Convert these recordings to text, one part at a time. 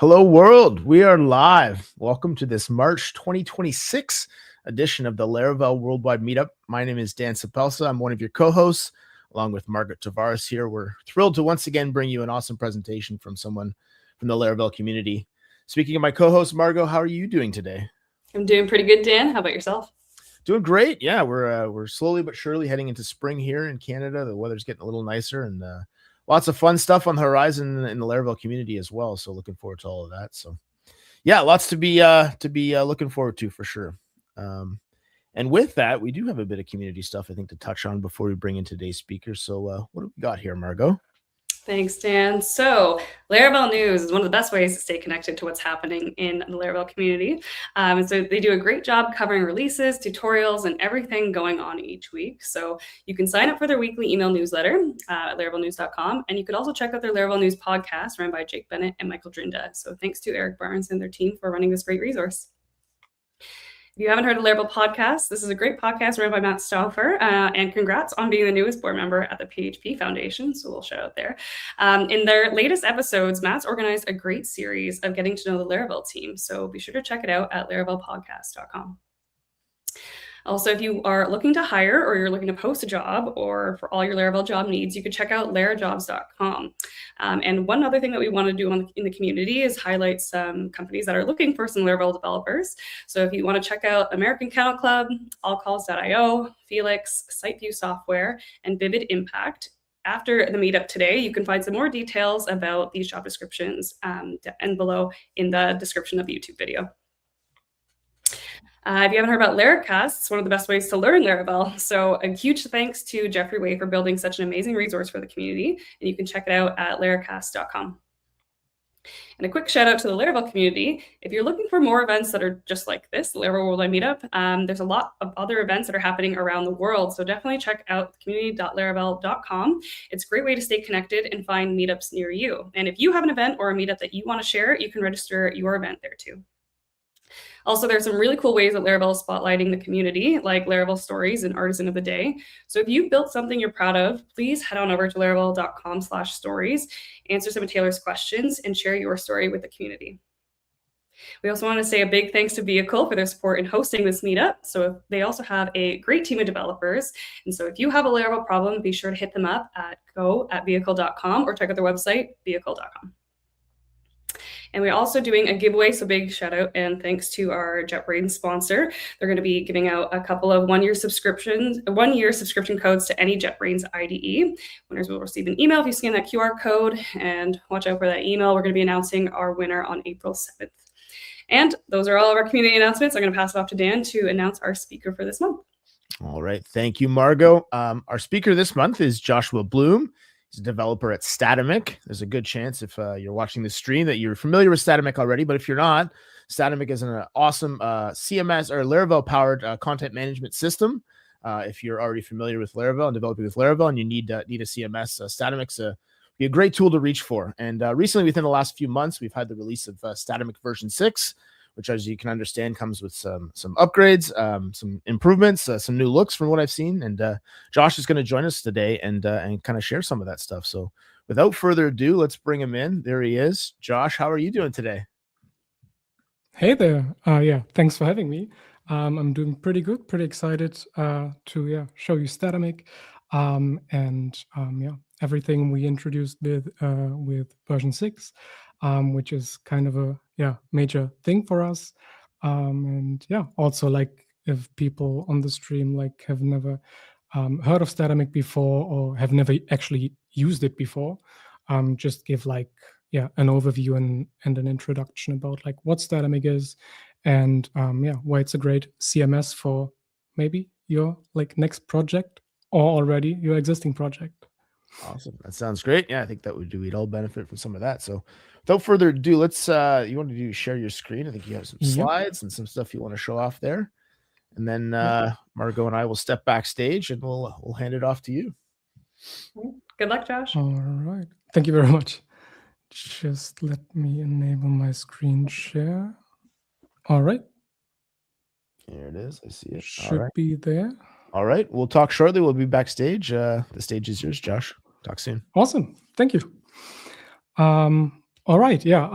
Hello, world. We are live. Welcome to this March 2026 edition of the Laravel Worldwide Meetup. My name is Dan Sapelsa. I'm one of your co-hosts, along with Margaret Tavares here. We're thrilled to once again bring you an awesome presentation from someone from the Laravel community. Speaking of my co-host, Margot, how are you doing today? I'm doing pretty good, Dan. How about yourself? Doing great. Yeah, we're slowly but surely heading into spring here in Canada. The weather's getting a little nicer and lots of fun stuff on the horizon in the Laravel community as well. So looking forward to all of that. So yeah, lots to be looking forward to for sure. And with that, we do have a bit of community stuff I think to touch on before we bring in today's speaker. So what have we got here, Margot? Thanks, Dan. So Laravel News is one of the best ways to stay connected to what's happening in the Laravel community. And so they do a great job covering releases, tutorials, and everything going on each week. So you can sign up for their weekly email newsletter at laravelnews.com. And you could also check out their Laravel News podcast run by Jake Bennett and Michael Drinda. So thanks to Eric Barnes and their team for running this great resource. If you haven't heard of Laravel podcast, this is a great podcast run by Matt Stauffer, and congrats on being the newest board member at the PHP Foundation, so we'll shout out there. In their latest episodes, Matt's organized a great series of getting to know the Laravel team, so be sure to check it out at laravelpodcast.com. Also, if you are looking to hire or you're looking to post a job or for all your Laravel job needs, you could check out larajobs.com. And one other thing that we want to do in the community is highlight some companies that are looking for some Laravel developers. So if you want to check out American Kennel Club, allcalls.io, Felix, SiteView Software, and Vivid Impact, after the meetup today, you can find some more details about these job descriptions and below in the description of the YouTube video. If you haven't heard about Laracast, it's one of the best ways to learn Laravel. So a huge thanks to Jeffrey Way for building such an amazing resource for the community. And you can check it out at laracast.com. And a quick shout out to the Laravel community. If you're looking for more events that are just like this, the Laravel Worldwide Meetup, there's a lot of other events that are happening around the world. So definitely check out community.laravel.com. It's a great way to stay connected and find meetups near you. And if you have an event or a meetup that you want to share, you can register your event there too. Also, there's some really cool ways that Laravel is spotlighting the community, like Laravel Stories and Artisan of the Day. So if you've built something you're proud of, please head on over to laravel.com/stories, answer some of Taylor's questions, and share your story with the community. We also want to say a big thanks to Vehicle for their support in hosting this meetup. So they also have a great team of developers. And so if you have a Laravel problem, be sure to hit them up at go@vehicle.com or check out their website, vehicle.com. And we're also doing a giveaway, so big shout out and thanks to our JetBrains sponsor. They're going to be giving out a couple of one-year subscription codes to any JetBrains IDE. Winners will receive an email if you scan that QR code, and watch out for that email. We're going to be announcing our winner on April 7th. And those are all of our community announcements. I'm going to pass it off to Dan to announce our speaker for this month. All right. Thank you, Margot. Our speaker this month is Joshua Blum. He's a developer at Statamic. There's a good chance if you're watching this stream that you're familiar with Statamic already, but if you're not, Statamic is an awesome CMS or Laravel-powered content management system. If you're already familiar with Laravel and developing with Laravel and you need a CMS, Statamic's be a great tool to reach for. And recently, within the last few months, we've had the release of Statamic version 6, which, as you can understand, comes with some upgrades, some improvements, some new looks from what I've seen. And Josh is going to join us today and kind of share some of that stuff. So without further ado, let's bring him in. There he is. Josh, how are you doing today? Hey there. Yeah, thanks for having me. I'm doing pretty good, pretty excited to show you Statamic and everything we introduced with version 6. Which is kind of a major thing for us. And also, like, if people on the stream like have never heard of Statamic before or have never actually used it before, just give like an overview and an introduction about like what Statamic is and why it's a great CMS for maybe your like next project or already your existing project. Awesome. That sounds great. Yeah, I think that we'd all benefit from some of that. So without further ado, let's you want to do share your screen. I think you have some slides and some stuff you want to show off there. And then Margot and I will step backstage and we'll hand it off to you. Good luck, Josh. All right. Thank you very much. Just let me enable my screen share. All right. Here it is. I see it. Should be there. All right. We'll talk shortly. We'll be backstage. The stage is yours, Josh. Talk soon. Awesome. Thank you. All All right, yeah.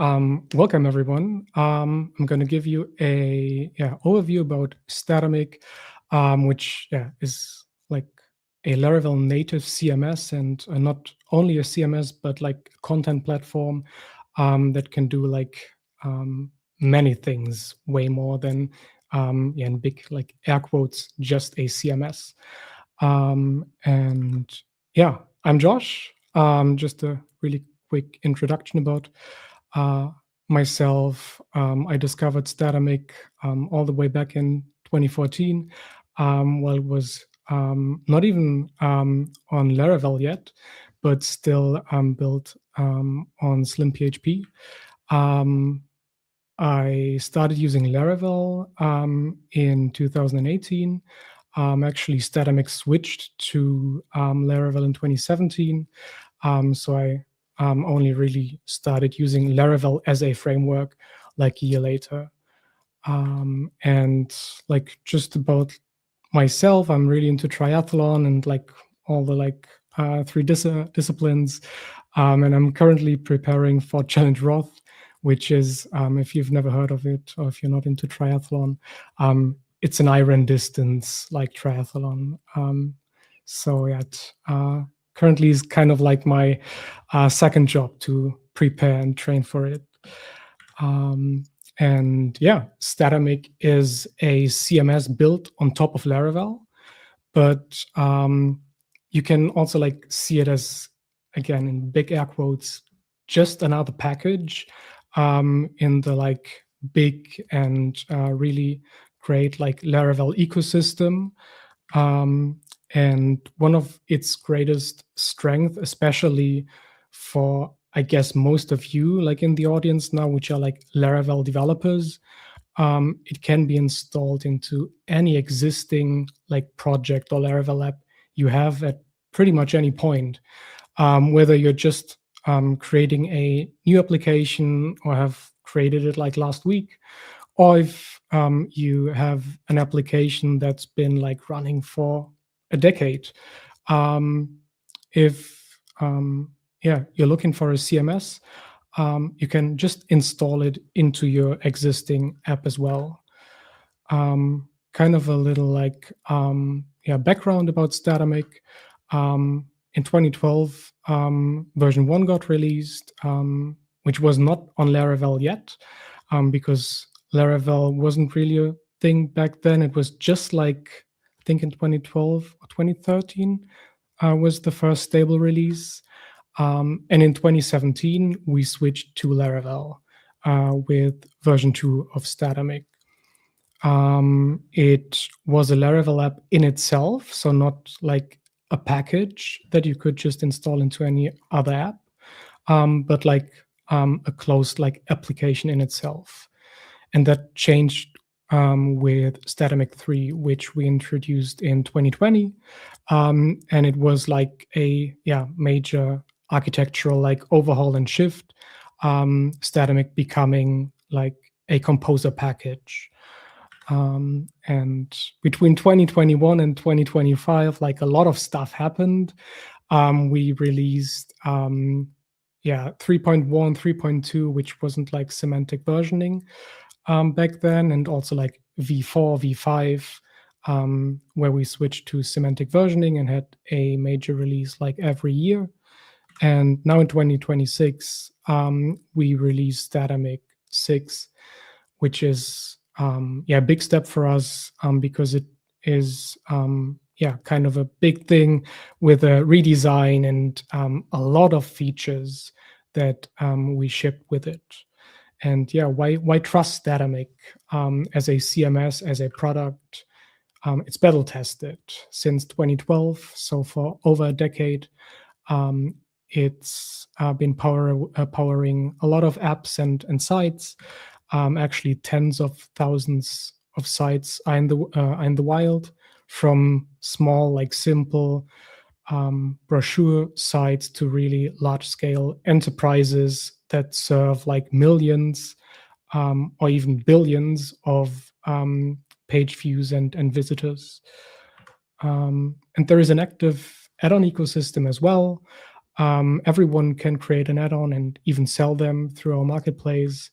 Welcome everyone. I'm going to give you a overview about Statamic, which is like a Laravel native CMS, and not only a CMS but like a content platform that can do like many things, way more than in big like air quotes just a CMS. And yeah, I'm Josh. Just a really quick introduction about myself. I discovered Statamic all the way back in 2014, while it was not even on Laravel yet, but still built on Slim PHP. I started using Laravel in 2018. Actually, Statamic switched to Laravel in 2017. So I only really started using Laravel as a framework like a year later. And like just about myself, I'm really into triathlon and like all the like three disciplines. And I'm currently preparing for Challenge Roth, which is, if you've never heard of it or if you're not into triathlon, it's an Iron distance like triathlon. So yeah, it, currently is kind of like my second job to prepare and train for it. And yeah, Statamic is a CMS built on top of Laravel, but you can also like see it as, again, in big air quotes, just another package in the like big and really great like Laravel ecosystem. And one of its greatest strength, especially for, I guess, most of you like in the audience now, which are like Laravel developers, it can be installed into any existing like project or Laravel app you have at pretty much any point, whether you're just creating a new application or have created it like last week, or if you have an application that's been like running for a decade. If you're looking for a CMS, you can just install it into your existing app as well. Kind of a little like background about Statamic. In 2012, version 1 got released, which was not on Laravel yet, because Laravel wasn't really a thing back then. It was just like, I think in 2012 or 2013 was the first stable release. And in 2017, we switched to Laravel with version 2 of Statamic. It was a Laravel app in itself, so not like a package that you could just install into any other app, but like a closed like application in itself. And that changed with Statamic 3, which we introduced in 2020. And it was like a major architectural like overhaul and shift, Statamic becoming like a composer package. And between 2021 and 2025, like a lot of stuff happened. We released 3.1, 3.2, which wasn't like semantic versioning back then, and also like V4, V5, where we switched to semantic versioning and had a major release like every year. And now in 2026, we released Statamic 6, which is a big step for us because it is kind of a big thing with a redesign and a lot of features that we ship with it. And why trust Statamic as a CMS, as a product? It's battle tested since 2012, so for over a decade. It's been powering a lot of apps and sites. Actually, tens of thousands of sites are in the wild, from small, like simple brochure sites to really large-scale enterprises that serve like millions or even billions of page views and visitors. And there is an active add-on ecosystem as well. Everyone can create an add-on and even sell them through our marketplace.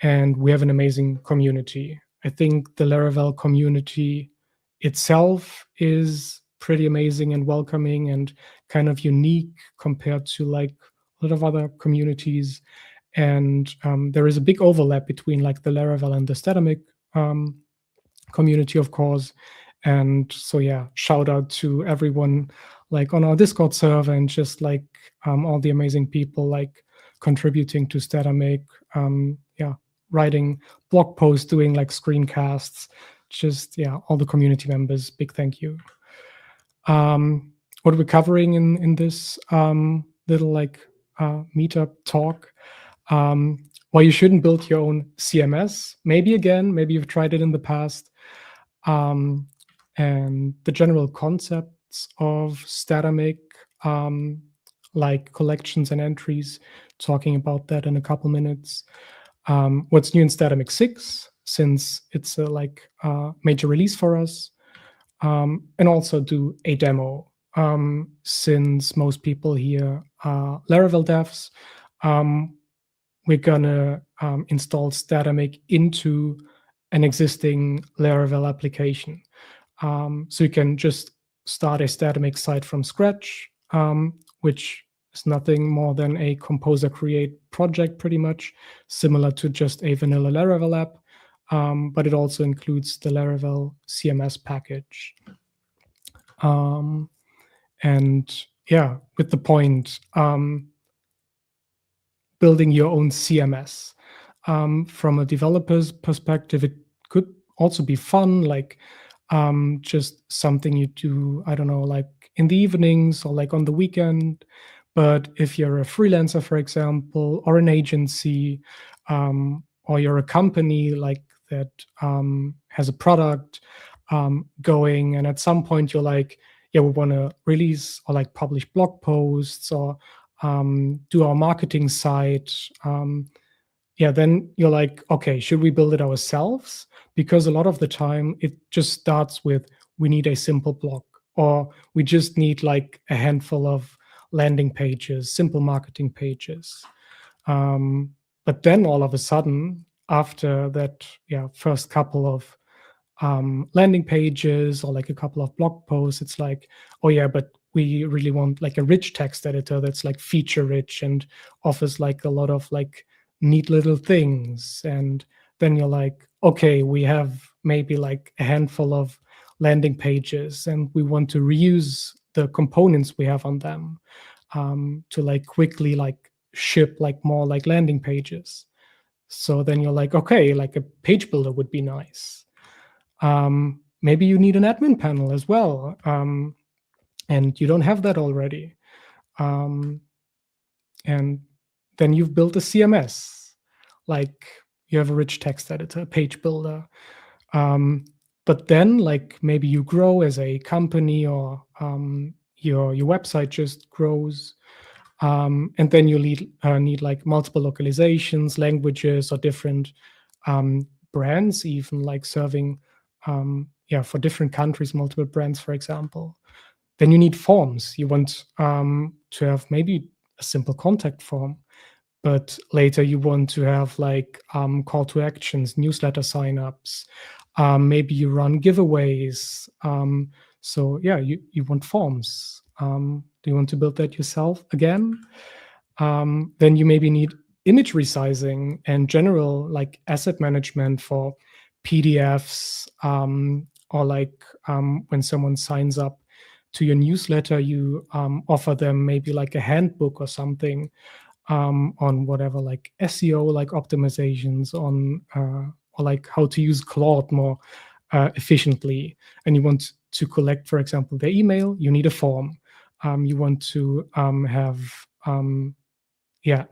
And we have an amazing community. I think the Laravel community itself is pretty amazing and welcoming and kind of unique compared to like a lot of other communities. And there is a big overlap between like the Laravel and the Statamic community, of course. And so, yeah, shout out to everyone like on our Discord server and just like all the amazing people like contributing to Statamic, writing blog posts, doing like screencasts, just, yeah, all the community members, big thank you. What are we covering in this little like meetup talk? Why you shouldn't build your own CMS. Maybe you've tried it in the past. And the general concepts of Statamic, like collections and entries, talking about that in a couple minutes. What's new in Statamic 6, since it's a major release for us. And also do a demo, since most people here are Laravel devs. We're gonna install Statamic into an existing Laravel application. So you can just start a Statamic site from scratch, which is nothing more than a composer create project, pretty much similar to just a vanilla Laravel app. But it also includes the Laravel CMS package. And yeah, with the point, building your own CMS. From a developer's perspective, it could also be fun, like just something you do, I don't know, like in the evenings or like on the weekend. But if you're a freelancer, for example, or an agency, or you're a company like that has a product going, and at some point you're like, yeah, we want to release or like publish blog posts or do our marketing site. Then you're like, okay, should we build it ourselves? Because a lot of the time it just starts with, we need a simple blog, or we just need like a handful of landing pages, simple marketing pages. But then all of a sudden, after that, first couple of landing pages or like a couple of blog posts, it's like, oh yeah, but we really want like a rich text editor that's like feature rich and offers like a lot of like neat little things. And then you're like, okay, we have maybe like a handful of landing pages and we want to reuse the components we have on them to like quickly like ship like more like landing pages. So then you're like, okay, like a page builder would be nice. Maybe you need an admin panel as well, and you don't have that already. And then you've built a CMS, like you have a rich text editor, page builder. But then like maybe you grow as a company, or your website just grows. And then you need like multiple localizations, languages, or different brands, even like serving for different countries, multiple brands, for example. Then you need forms. You want to have maybe a simple contact form, but later you want to have like call to actions, newsletter signups. Maybe you run giveaways. So yeah, you want forms. Do you want to build that yourself again? Then you maybe need image resizing and general like asset management for PDFs, or like when someone signs up to your newsletter, you offer them maybe like a handbook or something on whatever, like SEO, like optimizations on, or like how to use Claude more efficiently. And you want to collect, for example, their email, you need a form. You want to have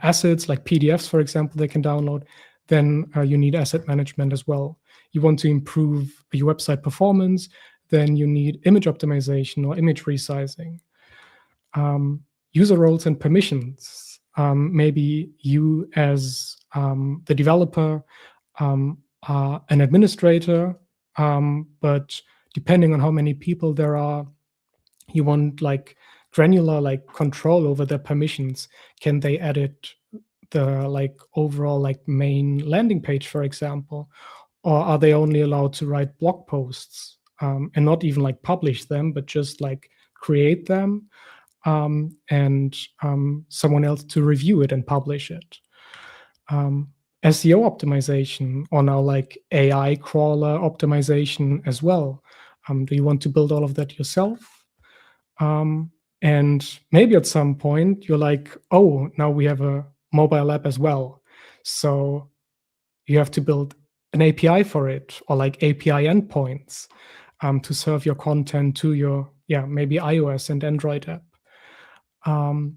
assets like PDFs, for example, they can download. Then you need asset management as well. You want to improve your website performance, then you need image optimization or image resizing. User roles and permissions. Maybe you as the developer are an administrator, but depending on how many people there are, you want like granular like control over their permissions. Can they edit the like overall like main landing page, for example? Or are they only allowed to write blog posts and not even like publish them, but just like create them and someone else to review it and publish it? SEO optimization, or now like AI crawler optimization as well. Do you want to build all of that yourself? And maybe at some point you're like, oh, now we have a mobile app as well. So you have to build an API for it, or like API endpoints to serve your content to your, maybe iOS and Android app. And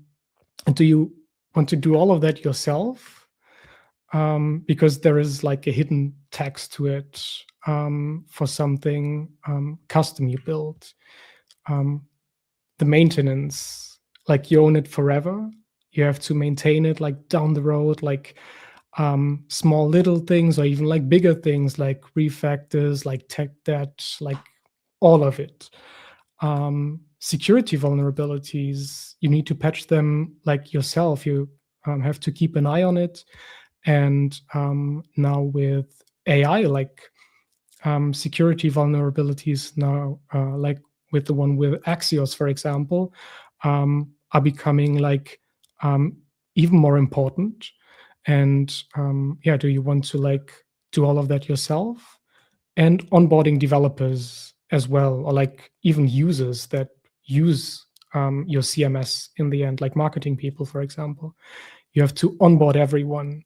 do you want to do all of that yourself? Because there is like a hidden tax to it for something custom you build. The maintenance, like you own it forever. You have to maintain it like down the road, like small little things, or even like bigger things like refactors, like tech debt, like all of it. Security vulnerabilities, you need to patch them like yourself. You have to keep an eye on it. And now with AI, like security vulnerabilities now, like with the one with Axios, for example, are becoming like even more important. And do you want to like do all of that yourself? And onboarding developers as well, or like even users that use your CMS in the end, like marketing people, for example. You have to onboard everyone.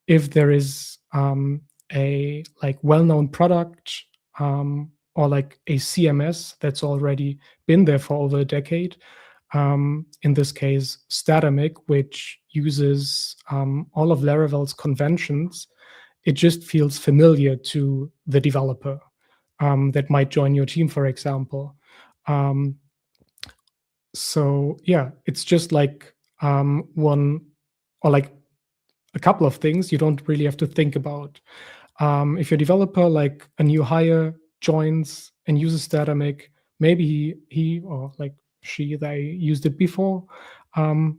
If there is a like well-known product or like a CMS that's already been there for over a decade, in this case, Statamic, which uses all of Laravel's conventions, it just feels familiar to the developer that might join your team, for example. So yeah, it's just like one or like a couple of things you don't really have to think about. If your developer, like a new hire, joins and uses Statamic, maybe he or like she, they used it before,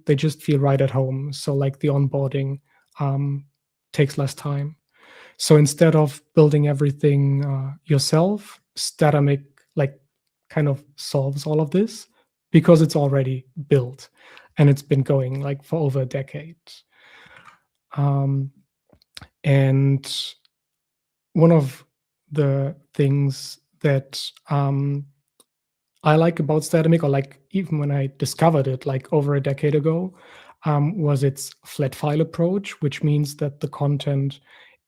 they just feel right at home. So like the onboarding takes less time. So instead of building everything yourself, Statamic like kind of solves all of this because it's already built and it's been going like for over a decade. And one of the things that I like about Statamic, or like even when I discovered it like over a decade ago, was its flat file approach, which means that the content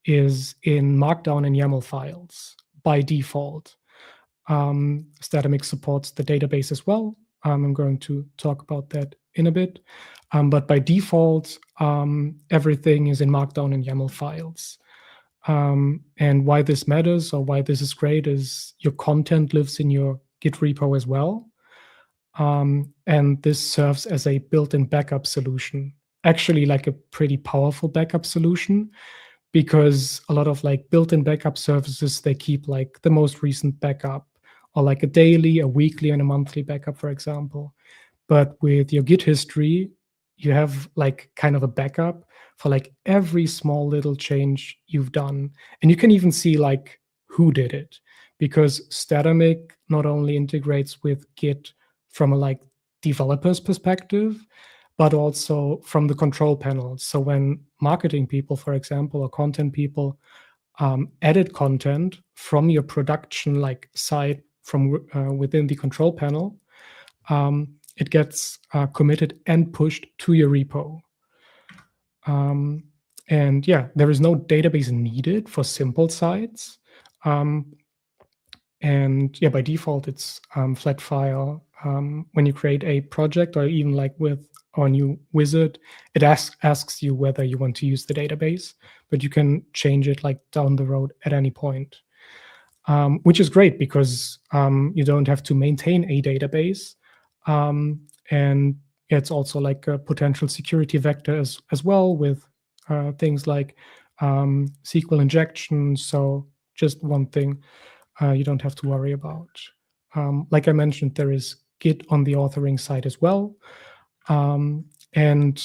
is in Markdown and YAML files by default. Statamic supports the database as well. I'm going to talk about that in a bit. But by default, everything is in Markdown and YAML files. And why this matters, or why this is great, is your content lives in your Git repo as well. And this serves as a built-in backup solution, actually like a pretty powerful backup solution, because a lot of like built-in backup services, they keep like the most recent backup, or like a daily, a weekly, and a monthly backup, for example. But with your Git history, you have like kind of a backup for like every small little change you've done. And you can even see like who did it, because Statamic not only integrates with Git from a like developer's perspective, but also from the control panel. So when marketing people, for example, or content people edit content from your production like site from within the control panel, it gets committed and pushed to your repo. And yeah, there is no database needed for simple sites. And yeah, by default, it's flat file. When you create a project, or even like with our new wizard, it asks you whether you want to use the database, but you can change it like down the road at any point, which is great because you don't have to maintain a database. And it's also like a potential security vector as well, with things like SQL injection. So just one thing you don't have to worry about. Like I mentioned, there is Git on the authoring side as well. And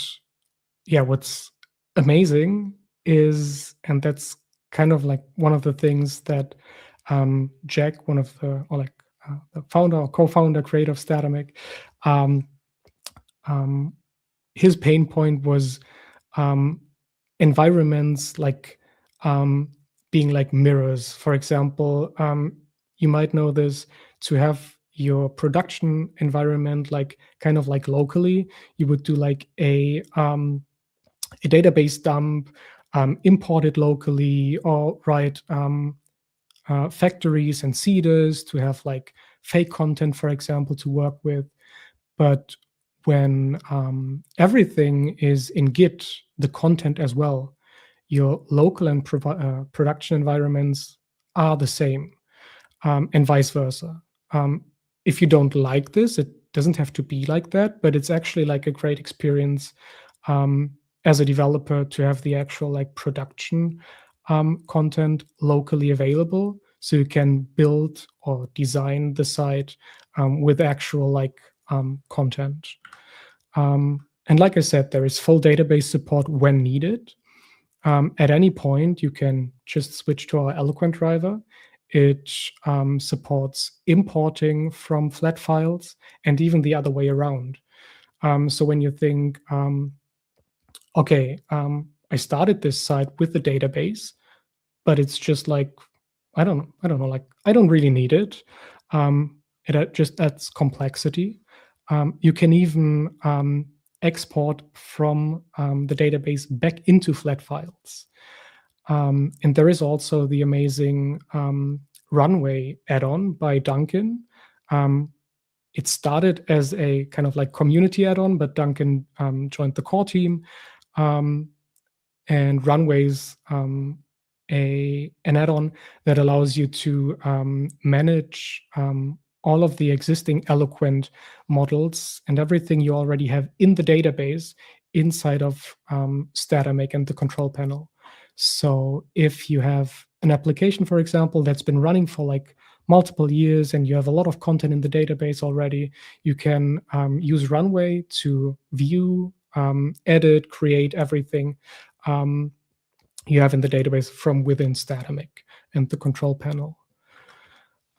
yeah, what's amazing is, and that's kind of like one of the things that Jack, one of the, or like the founder or co-founder, creator of Statamic, his pain point was environments like being like mirrors. For example, you might know this, to have your production environment like kind of like locally, you would do like a database dump, import it locally, or write factories and seeders to have like fake content, for example, to work with. But when everything is in Git, the content as well, your local and production environments are the same, and vice versa. If you don't like this, it doesn't have to be like that, but it's actually like a great experience as a developer to have the actual like production content locally available, so you can build or design the site with actual like content. And like I said, there is full database support when needed. At any point, you can just switch to our Eloquent driver. It supports importing from flat files and even the other way around. So when you think, okay, I started this site with the database, but it's just like, I don't know, like I don't really need it. It just adds complexity. You can even export from the database back into flat files. And there is also the amazing Runway add-on by Duncan. It started as a kind of like community add-on, but Duncan joined the core team. And Runway's an add-on that allows you to manage all of the existing Eloquent models and everything you already have in the database inside of Statamic and the control panel. So if you have an application, for example, that's been running for like multiple years and you have a lot of content in the database already, you can use Runway to view, edit, create everything you have in the database from within Statamic and the control panel.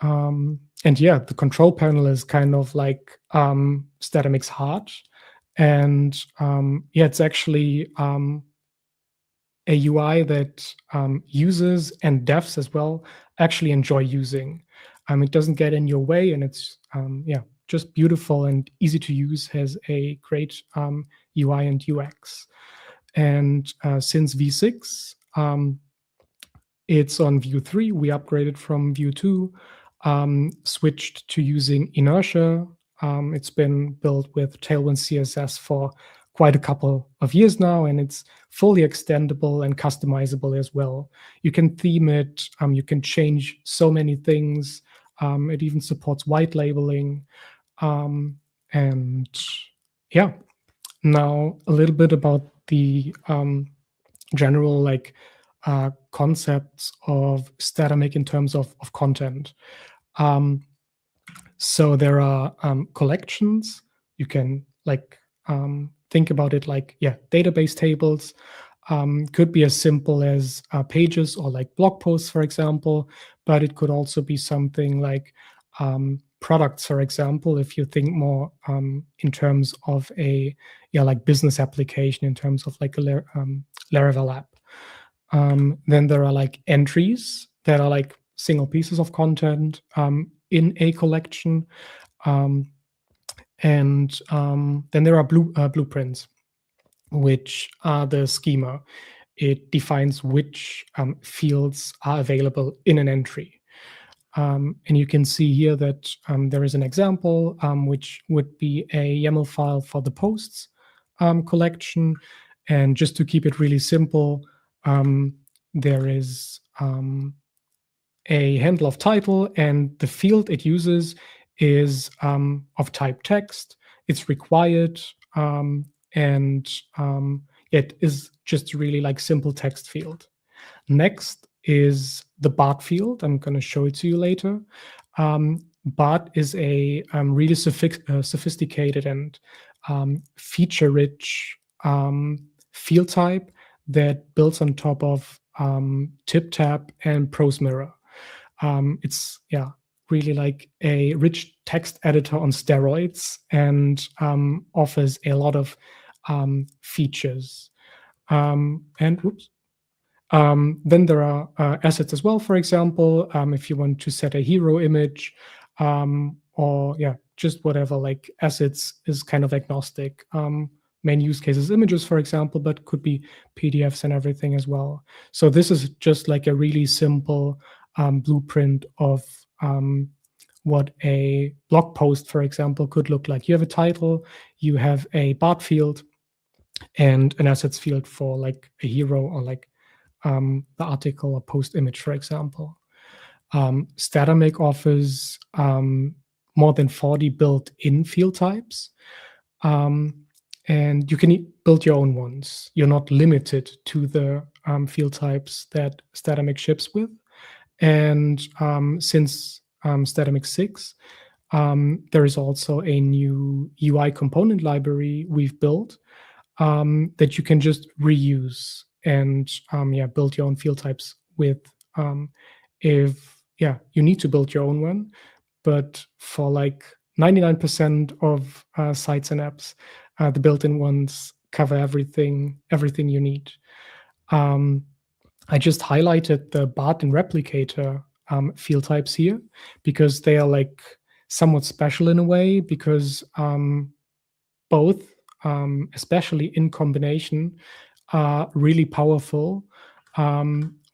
And yeah, the control panel is kind of like Statamic's heart. And yeah, it's actually a UI that users and devs as well actually enjoy using. It doesn't get in your way, and it's yeah, just beautiful and easy to use, has a great UI and UX. And since V6, it's on Vue 3. We upgraded from Vue 2, switched to using Inertia. It's been built with Tailwind CSS for quite a couple of years now, and it's fully extendable and customizable as well. You can theme it, you can change so many things. It even supports white labeling. And yeah, now a little bit about the general like concepts of Statamic in terms of content. So there are collections. You can like think about it like, yeah, database tables. Could be as simple as pages or like blog posts, for example, but it could also be something like products, for example, if you think more in terms of a like business application, in terms of like a Laravel app. Then there are like entries that are like single pieces of content in a collection. And then there are blueprints, which are the schema. It defines which fields are available in an entry. And you can see here that there is an example, which would be a YAML file for the posts collection. And just to keep it really simple, there is a handle of title, and the field it uses is of type text. It's required, and it is just really like simple text field. Next is the BART field. I'm going to show it to you later. Bot is a really sophisticated and feature-rich field type that builds on top of TipTap and Prose Mirror. It's really like a rich text editor on steroids, and offers a lot of features. Then there are assets as well. For example, if you want to set a hero image, or just whatever, like assets is kind of agnostic. Main use cases images, for example, but could be PDFs and everything as well. So this is just like a really simple blueprint of what a blog post, for example, could look like. You have a title, you have a bot field, and an assets field for like a hero or like the article or post image, for example. Statamic offers more than 40 built-in field types, and you can build your own ones. You're not limited to the field types that Statamic ships with. And since Statamic 6, there is also a new UI component library we've built that you can just reuse and build your own field types with. If you need to build your own one, but for like 99% of sites and apps, the built-in ones cover everything you need. I just highlighted the Bart and Replicator field types here because they are like somewhat special in a way, because both, especially in combination, are really powerful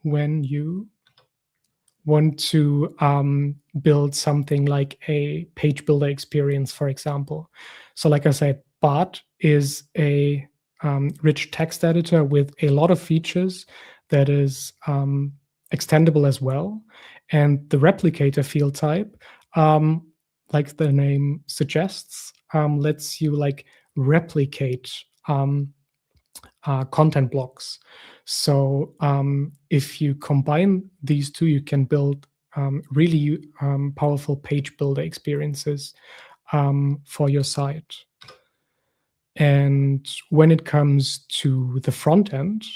when you want to build something like a page builder experience, for example. So like I said, Bart is a rich text editor with a lot of features that is extendable as well. And the replicator field type, like the name suggests, lets you like replicate content blocks. So if you combine these two, you can build really powerful page builder experiences for your site. And when it comes to the front end,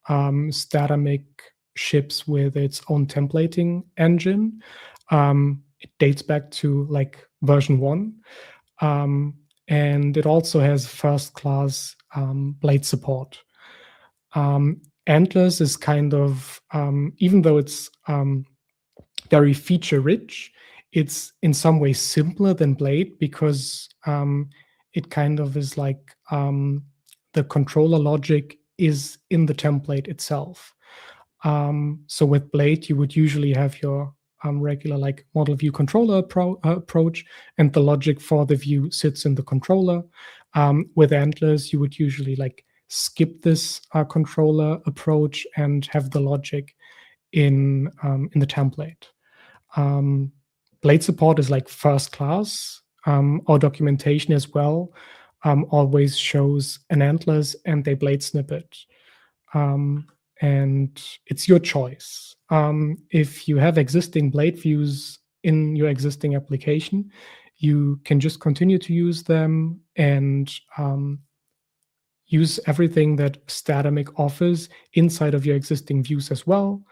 Statamic ships with its own templating engine. It dates back to like version 1. And it also has first-class blade support. Endless is kind of, even though it's very feature-rich, it's in some ways simpler than Blade because it kind of is like the controller logic is in the template itself. So with Blade, you would usually have your regular like model view controller approach, and the logic for the view sits in the controller. With Endless, you would usually like skip this controller approach and have the logic in the template. Blade support is like first class. Our documentation as well always shows an Endless and a Blade snippet. And it's your choice. If you have existing Blade views in your existing application, you can just continue to use them and use everything that Statamic offers inside of your existing views as well.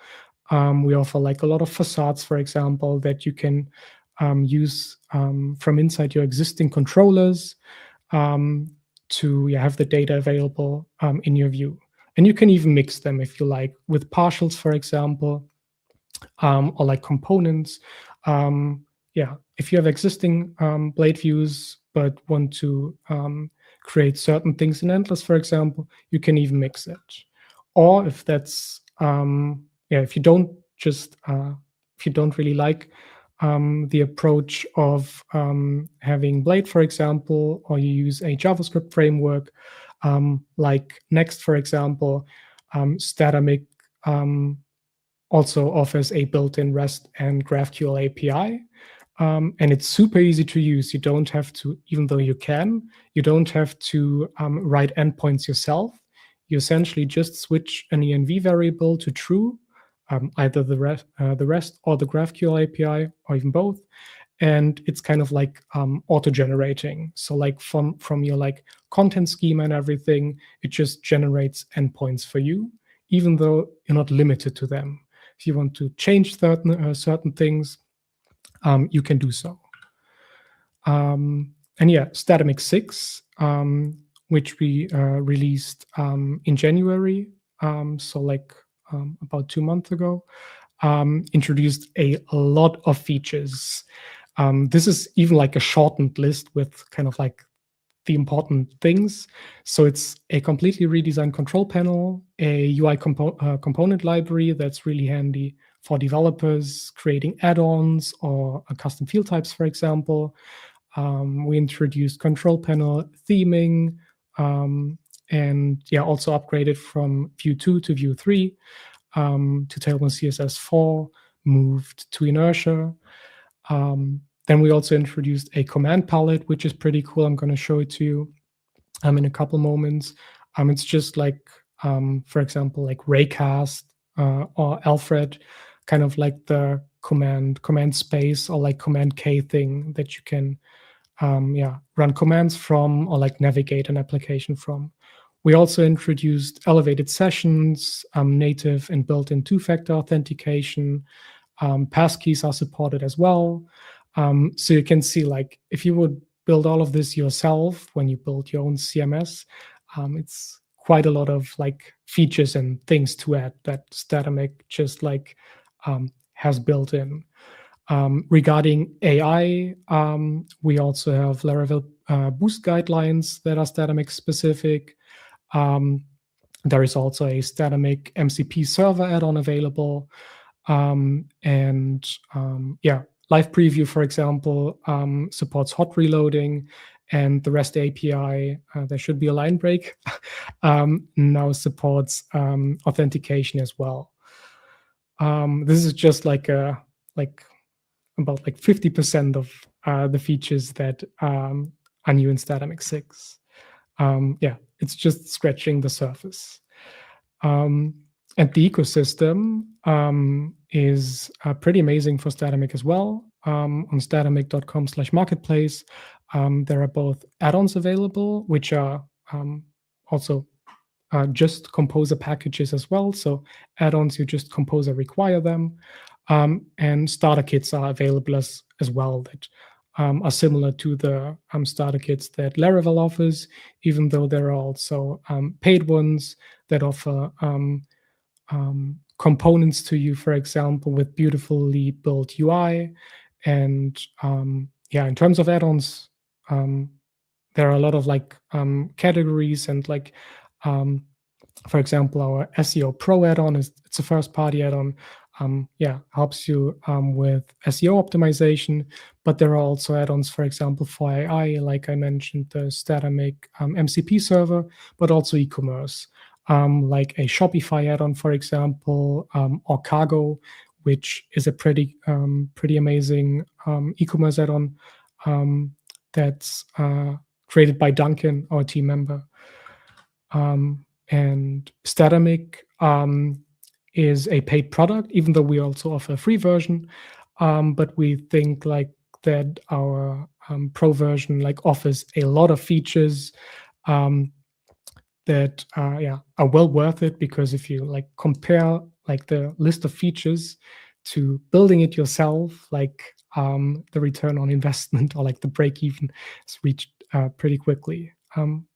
We offer like a lot of facades, for example, that you can use from inside your existing controllers to have the data available in your view. And you can even mix them if you like with partials, for example, or like components. If you have existing Blade views but want to create certain things in Endless, for example, you can even mix it. Or if that's if you don't really like the approach of having Blade, for example, or you use a JavaScript framework like Next, for example, Statamic also offers a built-in REST and GraphQL API. And it's super easy to use. You don't have to, even though you don't have to write endpoints yourself. You essentially just switch an env variable to true, either the REST or the GraphQL API, or even both. and it's kind of like auto-generating. So like from your like content schema and everything, it just generates endpoints for you, even though you're not limited to them. If you want to change certain things, you can do so. And yeah, Statamic 6, which we released in January, so like about 2 months ago, introduced a lot of features. This is even like a shortened list with kind of like the important things. So it's a completely redesigned control panel, a UI component library that's really handy for developers creating add-ons or custom field types, for example. We introduced control panel theming, and yeah, also upgraded from Vue 2 to Vue 3, to Tailwind CSS 4, moved to Inertia. Then we also introduced a command palette, which is pretty cool. I'm going to show it to you in a couple moments. It's just like, for example, like Raycast or Alfred, kind of like the command space or like command K thing that you can run commands from or like navigate an application from. We also introduced elevated sessions, native and built-in two-factor authentication. Passkeys are supported as well. So you can see, like, if you would build all of this yourself when you build your own CMS, it's quite a lot of like features and things to add that Statamic just like has built in. Regarding AI, we also have Laravel boost guidelines that are Statamic specific. There is also a Statamic MCP server add-on available. Live Preview, for example, supports hot reloading, and the REST API, there should be a line break, now supports authentication as well. This is just like about 50% of the features that are new in Statamic 6. It's just scratching the surface. And the ecosystem is pretty amazing for Statamic as well. On statamic.com/marketplace, there are both add-ons available, which are also just Composer packages as well. So add-ons, you just Composer require them. And starter kits are available as well that are similar to the starter kits that Laravel offers, even though there are also paid ones that offer components to you, for example, with beautifully built UI. And in terms of add-ons, there are a lot of like categories and like, for example, our SEO Pro add-on it's a first-party add-on. Helps you with SEO optimization, but there are also add-ons, for example, for AI, like I mentioned, the Statamic MCP server, but also e-commerce, like a Shopify add-on, for example, or Cargo, which is a pretty amazing e-commerce add-on that's created by Duncan, our team member. And Statamic is a paid product, even though we also offer a free version. But we think like that our pro version like offers a lot of features that are well worth it, because if you like compare like the list of features to building it yourself, like the return on investment or like the break even is reached pretty quickly.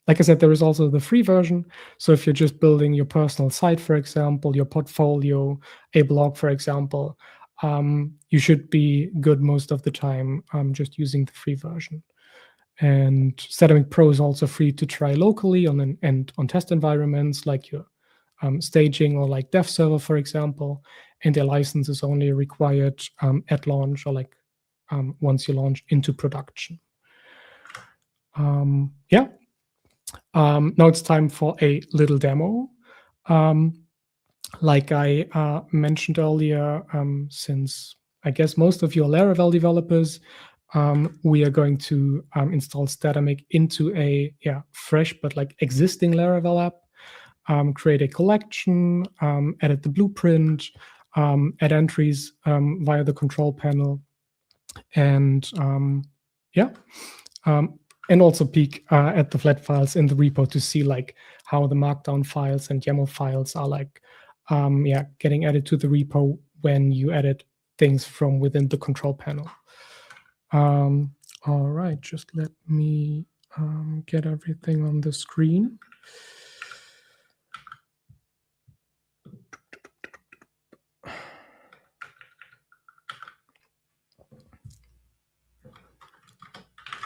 Like I said, there is also the free version. So if you're just building your personal site, for example, your portfolio, a blog, for example, you should be good most of the time just using the free version. And Statamic Pro is also free to try locally on test environments like your staging or like dev server, for example. And their license is only required at launch or like once you launch into production. Now it's time for a little demo. Like I mentioned earlier, since I guess most of you are Laravel developers, we are going to install Statamic into a fresh but like existing Laravel app, create a collection, edit the blueprint, add entries via the control panel, And yeah, and also peek at the flat files in the repo to see like how the markdown files and YAML files are like yeah, getting added to the repo when you edit things from within the control panel. All right, just let me get everything on the screen.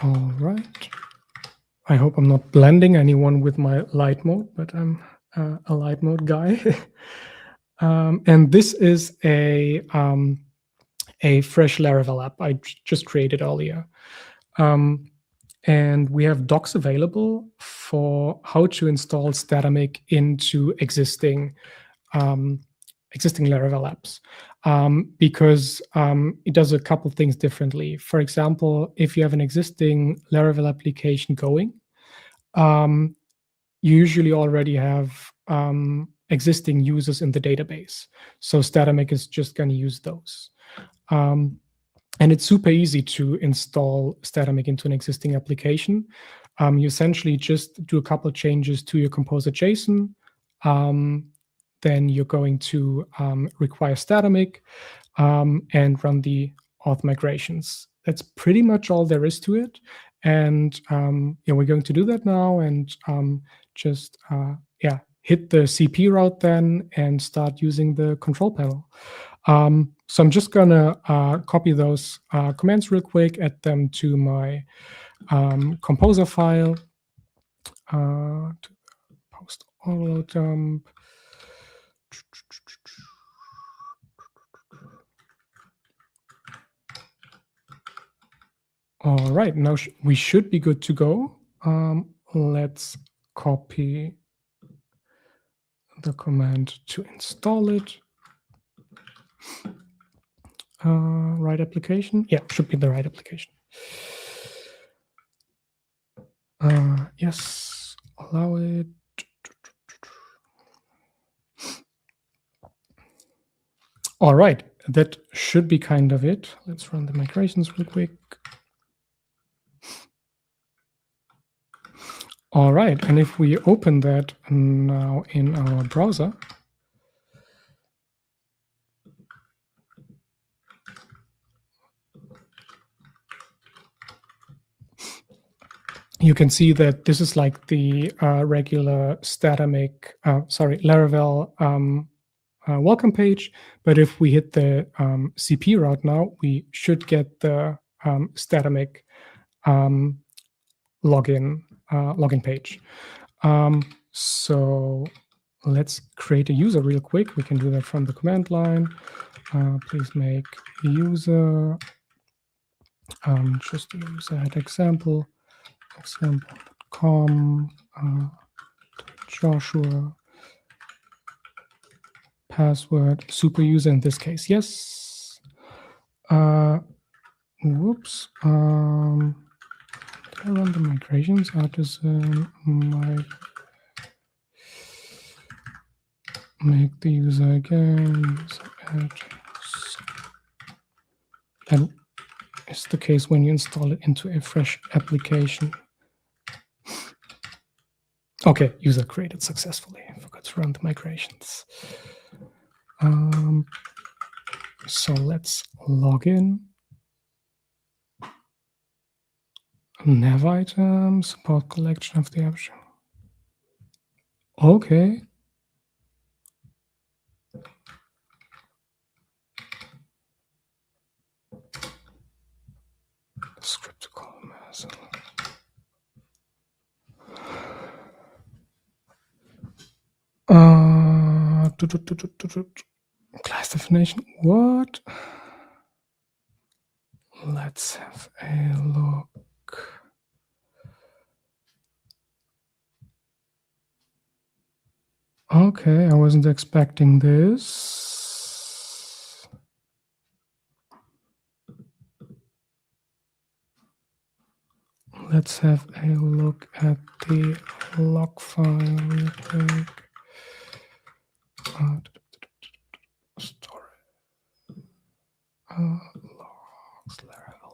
All right. I hope I'm not blending anyone with my light mode, but I'm a light mode guy. And this is a fresh Laravel app I just created earlier. And we have docs available for how to install Statamic into existing Laravel apps, because it does a couple things differently. For example, if you have an existing Laravel application going, you usually already have existing users in the database. So Statamic is just going to use those. And it's super easy to install Statamic into an existing application. You essentially just do a couple of changes to your composer JSON. Then you're going to require Statamic and run the auth migrations. That's pretty much all there is to it. And yeah, we're going to do that now and just yeah, hit the CP route then and start using the control panel. So I'm just gonna copy those commands real quick, add them to my composer file, to post auto dump. All right, now we should be good to go. Let's copy the command to install it. Right application? Yeah, should be the right application. Yes, allow it. All right, that should be kind of it. Let's run the migrations real quick. All right, and if we open that now in our browser, you can see that this is like the regular Statamic, Laravel welcome page. But if we hit the CP route now, we should get the Statamic login page. So let's create a user real quick. We can do that from the command line. Please make a user. Just use that example.com, Joshua, password, super user in this case, yes. Whoops. Did I run the migrations? Artisan, make the user again. That is the case when you install it into a fresh application. Okay, user created successfully. I forgot to run the migrations. So let's log in. Nav item, support collection of the option. Okay. Script to column as class definition. What? Let's have a look. Okay, I wasn't expecting this. Let's have a look at the log file real quick. Story. Logs, Laravel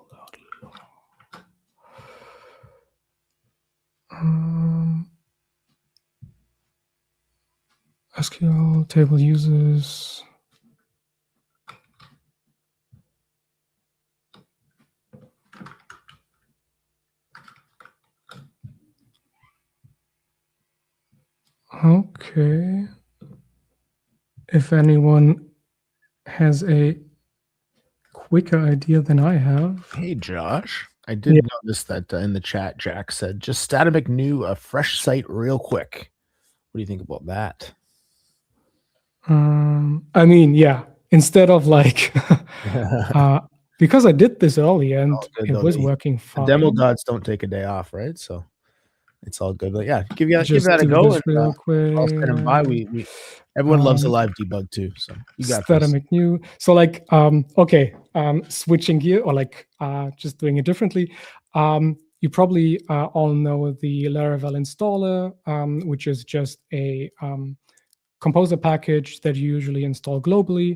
SQL table users. Okay. If anyone has a quicker idea than I have. Hey, Josh. I did notice that in the chat, Jack said, just Statamic new a fresh site real quick. What do you think about that? I mean, yeah, instead of like, because I did this earlier and good, it though. was working fine. The demo gods don't take a day off, right? So it's all good. But yeah, give that a do go. this And real quick. I'll stand by. Everyone loves a live debug too. So you got this. Statamic new. So like, okay, switching gear or like just doing it differently. You probably all know the Laravel installer, which is just a composer package that you usually install globally,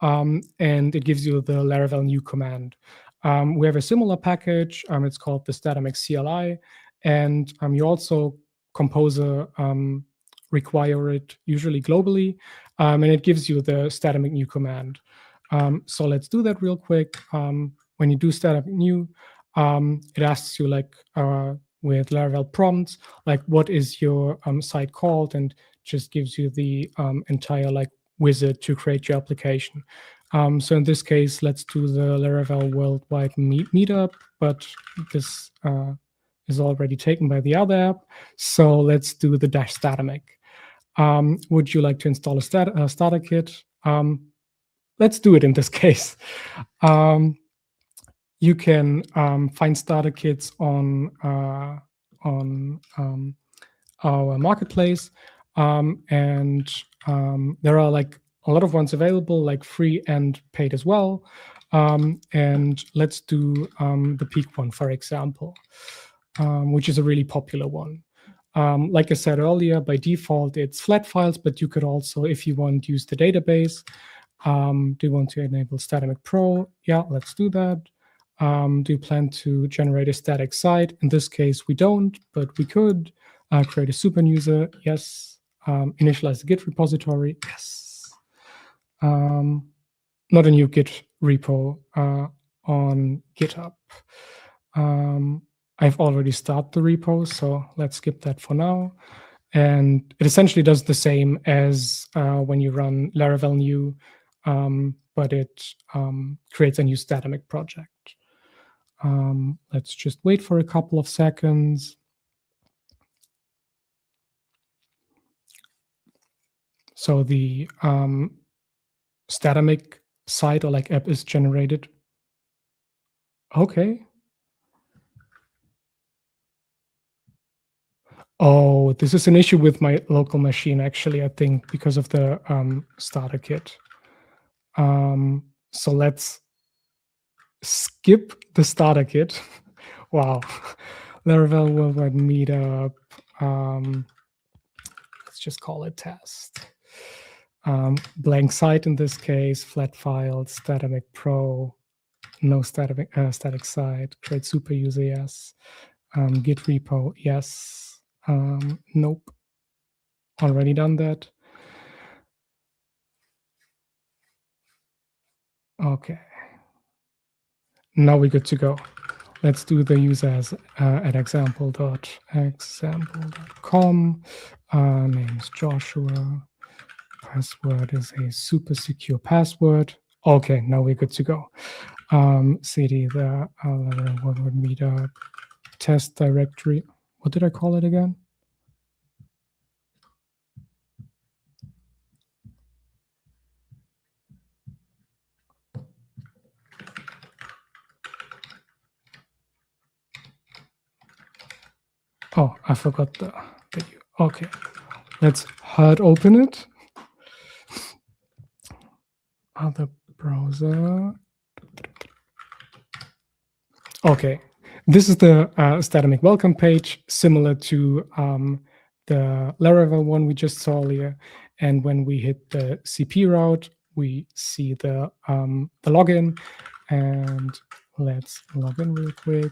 and it gives you the Laravel new command. We have a similar package. It's called the Statamic CLI, and you also composer require it usually globally, and it gives you the Statamic new command. So let's do that real quick. When you do Statamic new, it asks you like with Laravel prompts, like what is your site called, and just gives you the entire like wizard to create your application. So in this case, let's do the Laravel Worldwide Meetup, but this is already taken by the other app. So let's do the -Statamic. Would you like to install a starter kit? Let's do it in this case. You can find starter kits on our marketplace, and there are like a lot of ones available, like free and paid as well. And let's do the Peak one, for example, which is a really popular one. Like I said earlier, by default, it's flat files, but you could also, if you want, use the database. Do you want to enable Statamic Pro? Yeah, let's do that. Do you plan to generate a static site? In this case, we don't, but we could. Create a super user, yes. Initialize the Git repository, yes. Not a new Git repo on GitHub. I've already started the repo, so let's skip that for now. And it essentially does the same as when you run Laravel new, but it creates a new Statamic project. Let's just wait for a couple of seconds. So the Statamic site or like app is generated. Okay. Oh, this is an issue with my local machine, actually, I think, because of the starter kit. So let's skip the starter kit. Wow. Laravel Worldwide Meetup. Let's just call it test. Blank site in this case, flat files, Statamic Pro, no static site, create super user, yes. Git repo, yes. Nope. Already done that. Okay. Now we're good to go. Let's do the user as at example.com. Name is Joshua. Password is a super secure password. Okay, now we're good to go. CD the Worldwide Meetup test directory. What did I call it again? Oh, I forgot the video. Okay, let's hard open it. Other browser. Okay, this is the Statamic welcome page, similar to the Laravel one we just saw earlier. And when we hit the CP route, we see the login. And let's log in real quick.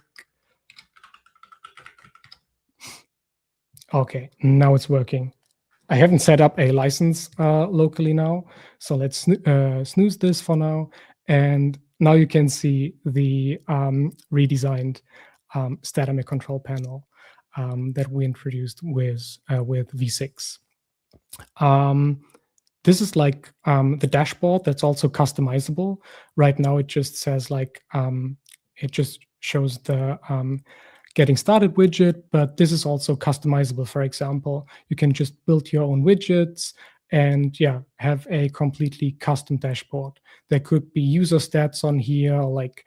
Okay, now it's working. I haven't set up a license locally now. So let's snooze this for now. And now you can see the redesigned Statamic control panel that we introduced with V6. This is like the dashboard that's also customizable. Right now, it just says like, it just shows the getting started widget, but this is also customizable. For example, you can just build your own widgets and have a completely custom dashboard. There could be user stats on here, like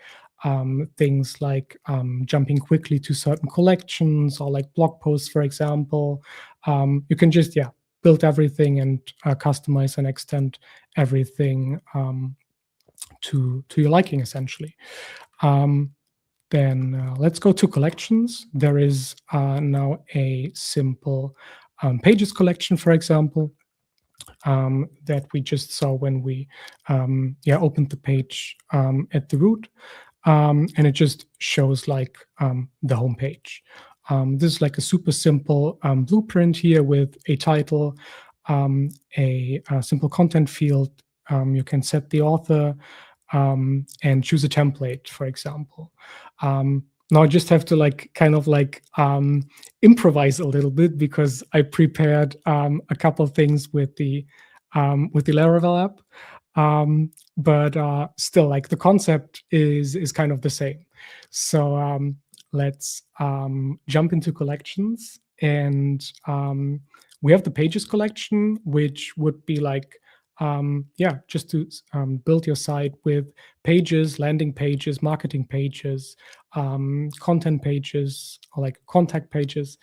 things like jumping quickly to certain collections or like blog posts, for example. You can just, build everything and customize and extend everything to your liking, essentially. Then let's go to collections. There is now a simple pages collection, for example, that we just saw when we opened the page at the root. And it just shows like the home page. This is like a super simple blueprint here with a title, a simple content field. You can set the author and choose a template, for example. Now I just have to like kind of like improvise a little bit because I prepared a couple of things with the Laravel app. But still, like the concept is kind of the same. So let's jump into collections, and we have the pages collection, which would be like just to build your site with pages, landing pages, marketing pages, content pages, or like contact pages.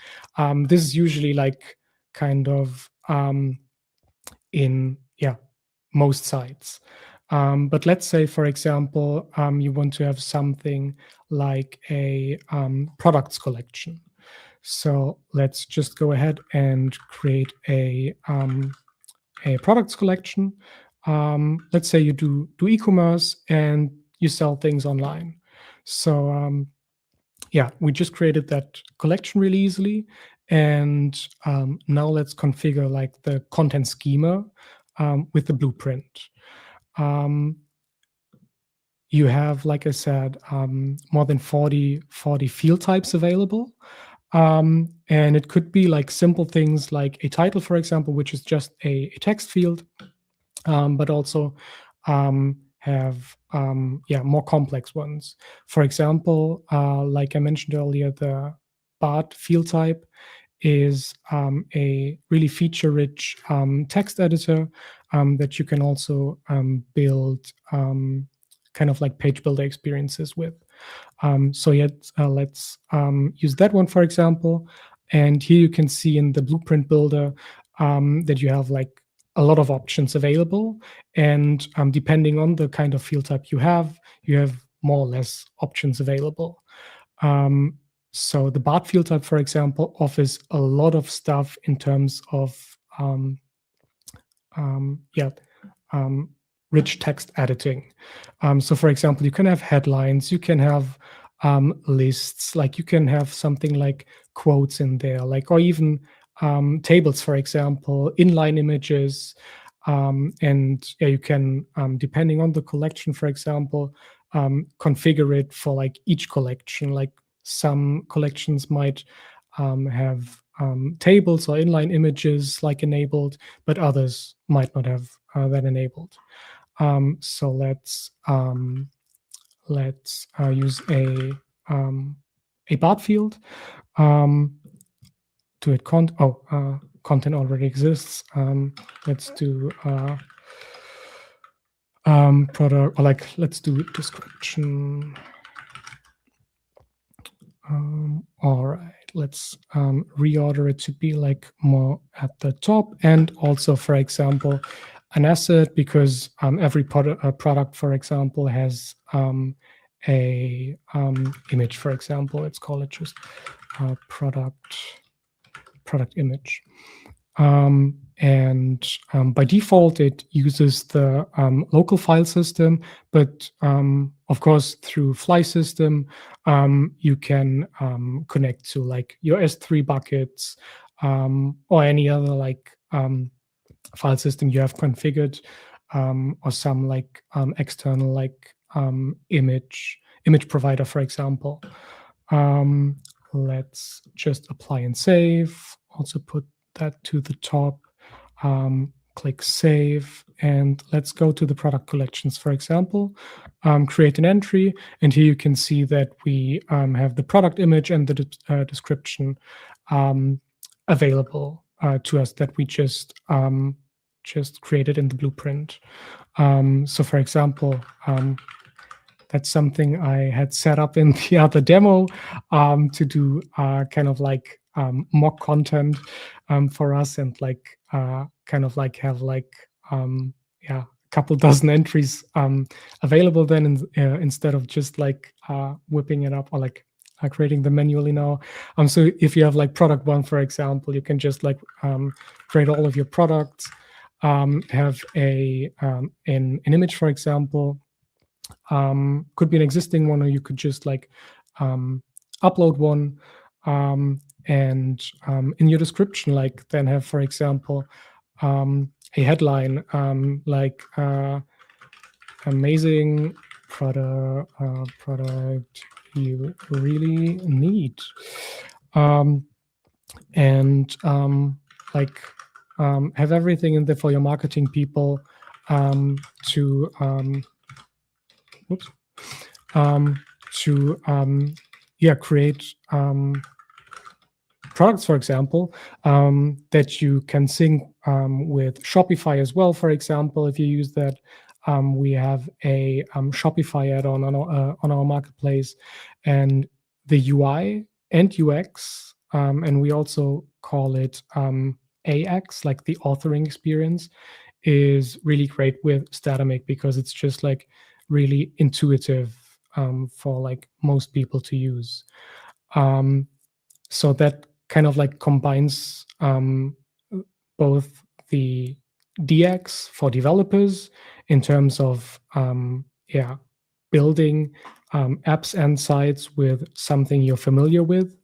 This is usually like kind of in most sites. But let's say, for example, you want to have something like a products collection. So let's just go ahead and create a products collection. Let's say you do e-commerce and you sell things online. So we just created that collection really easily. And now let's configure like the content schema with the blueprint. You have, like I said, more than 40 field types available. And it could be like simple things like a title, for example, which is just a text field, but also have more complex ones. For example, like I mentioned earlier, the BART field type is a really feature-rich text editor that you can also build kind of like page builder experiences with. So let's use that one, for example. And here you can see in the blueprint builder that you have like a lot of options available. And depending on the kind of field type you have more or less options available. So the BART field type, for example, offers a lot of stuff in terms of rich text editing. So for example, you can have headlines, you can have lists, like you can have something like quotes in there, like, or even tables, for example, inline images. And you can, depending on the collection, for example, configure it for like each collection. Like some collections might have tables or inline images like enabled, but others might not have that enabled. So let's use a BART field. Do it content already exists. Let's do product, or like let's do description. All right, let's reorder it to be like more at the top, and also, for example, an asset, because every product, for example, has a image, for example. Let's call it just product image. And by default, it uses the local file system, but of course, through Fly system, you can connect to like your S3 buckets or any other like file system you have configured, or some like external like image provider, for example. Let's just apply and save. Also put that to the top. Click save, and let's go to the product collections, for example. Create an entry, and here you can see that we have the product image and the description available to us that we just created in the blueprint. So for example, that's something I had set up in the other demo to do kind of like mock content for us, and like kind of like have like a couple dozen entries available then instead of just like whipping it up or like creating them manually now. So if you have like product one, for example, you can just like create all of your products, have an image, for example. Could be an existing one, or you could just like upload one, and in your description, like then have, for example, a headline like amazing product you really need, and like have everything in there for your marketing people to create products, for example, that you can sync with Shopify as well. For example, if you use that, we have a Shopify add-on on our marketplace, and the UI and UX, and we also call it AX, like the authoring experience, is really great with Statamic because it's just like really intuitive for like most people to use. So that kind of like combines both the DX for developers in terms of building apps and sites with something you're familiar with.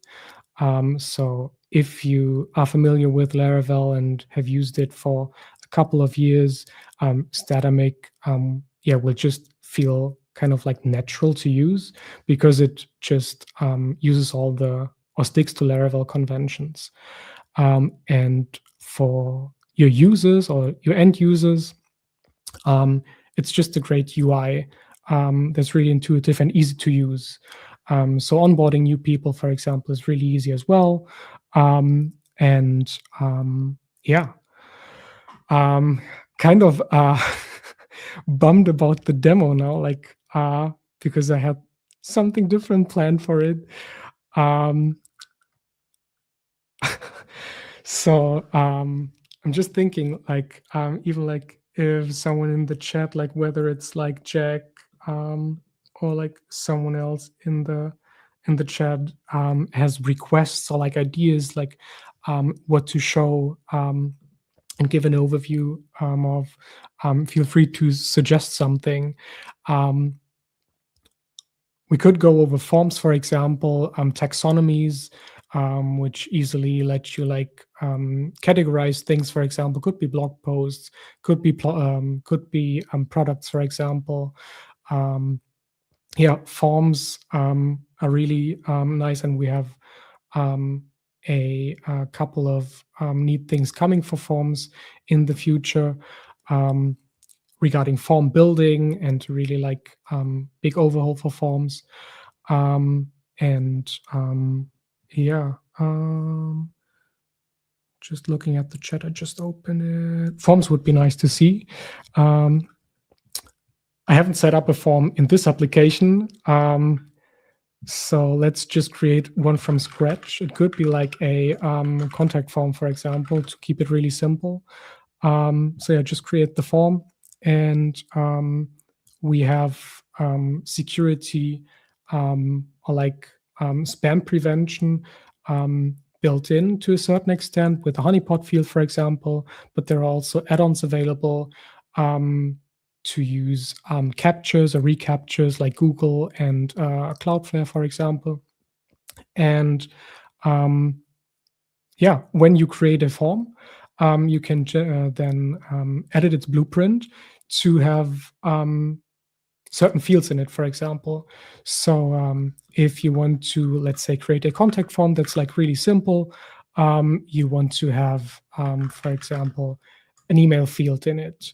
So if you are familiar with Laravel and have used it for a couple of years, Statamic will just feel kind of like natural to use because it just uses or sticks to Laravel conventions. And for your users or your end users, it's just a great UI that's really intuitive and easy to use. So onboarding new people, for example, is really easy as well. Kind of bummed about the demo now, like because I had something different planned for it. So I'm just thinking, like even like if someone in the chat, like whether it's like Jack or like someone else in the chat has requests or like ideas, like what to show and give an overview of, feel free to suggest something. We could go over forms, for example, taxonomies, which easily let you like categorize things. For example, could be blog posts, could be products, for example. Forms are really nice, and we have a couple of neat things coming for forms in the future regarding form building and really like big overhaul for forms. Just looking at the chat, I just opened it. Forms would be nice to see. I haven't set up a form in this application. So let's just create one from scratch. It could be like a contact form, for example, to keep it really simple. Just create the form, and we have security or like spam prevention built in to a certain extent with the honeypot field, for example, but there are also add-ons available to use captures or recaptures like Google and Cloudflare, for example. And when you create a form, you can then edit its blueprint to have certain fields in it, for example. So if you want to, let's say, create a contact form that's like really simple, you want to have, for example, an email field in it.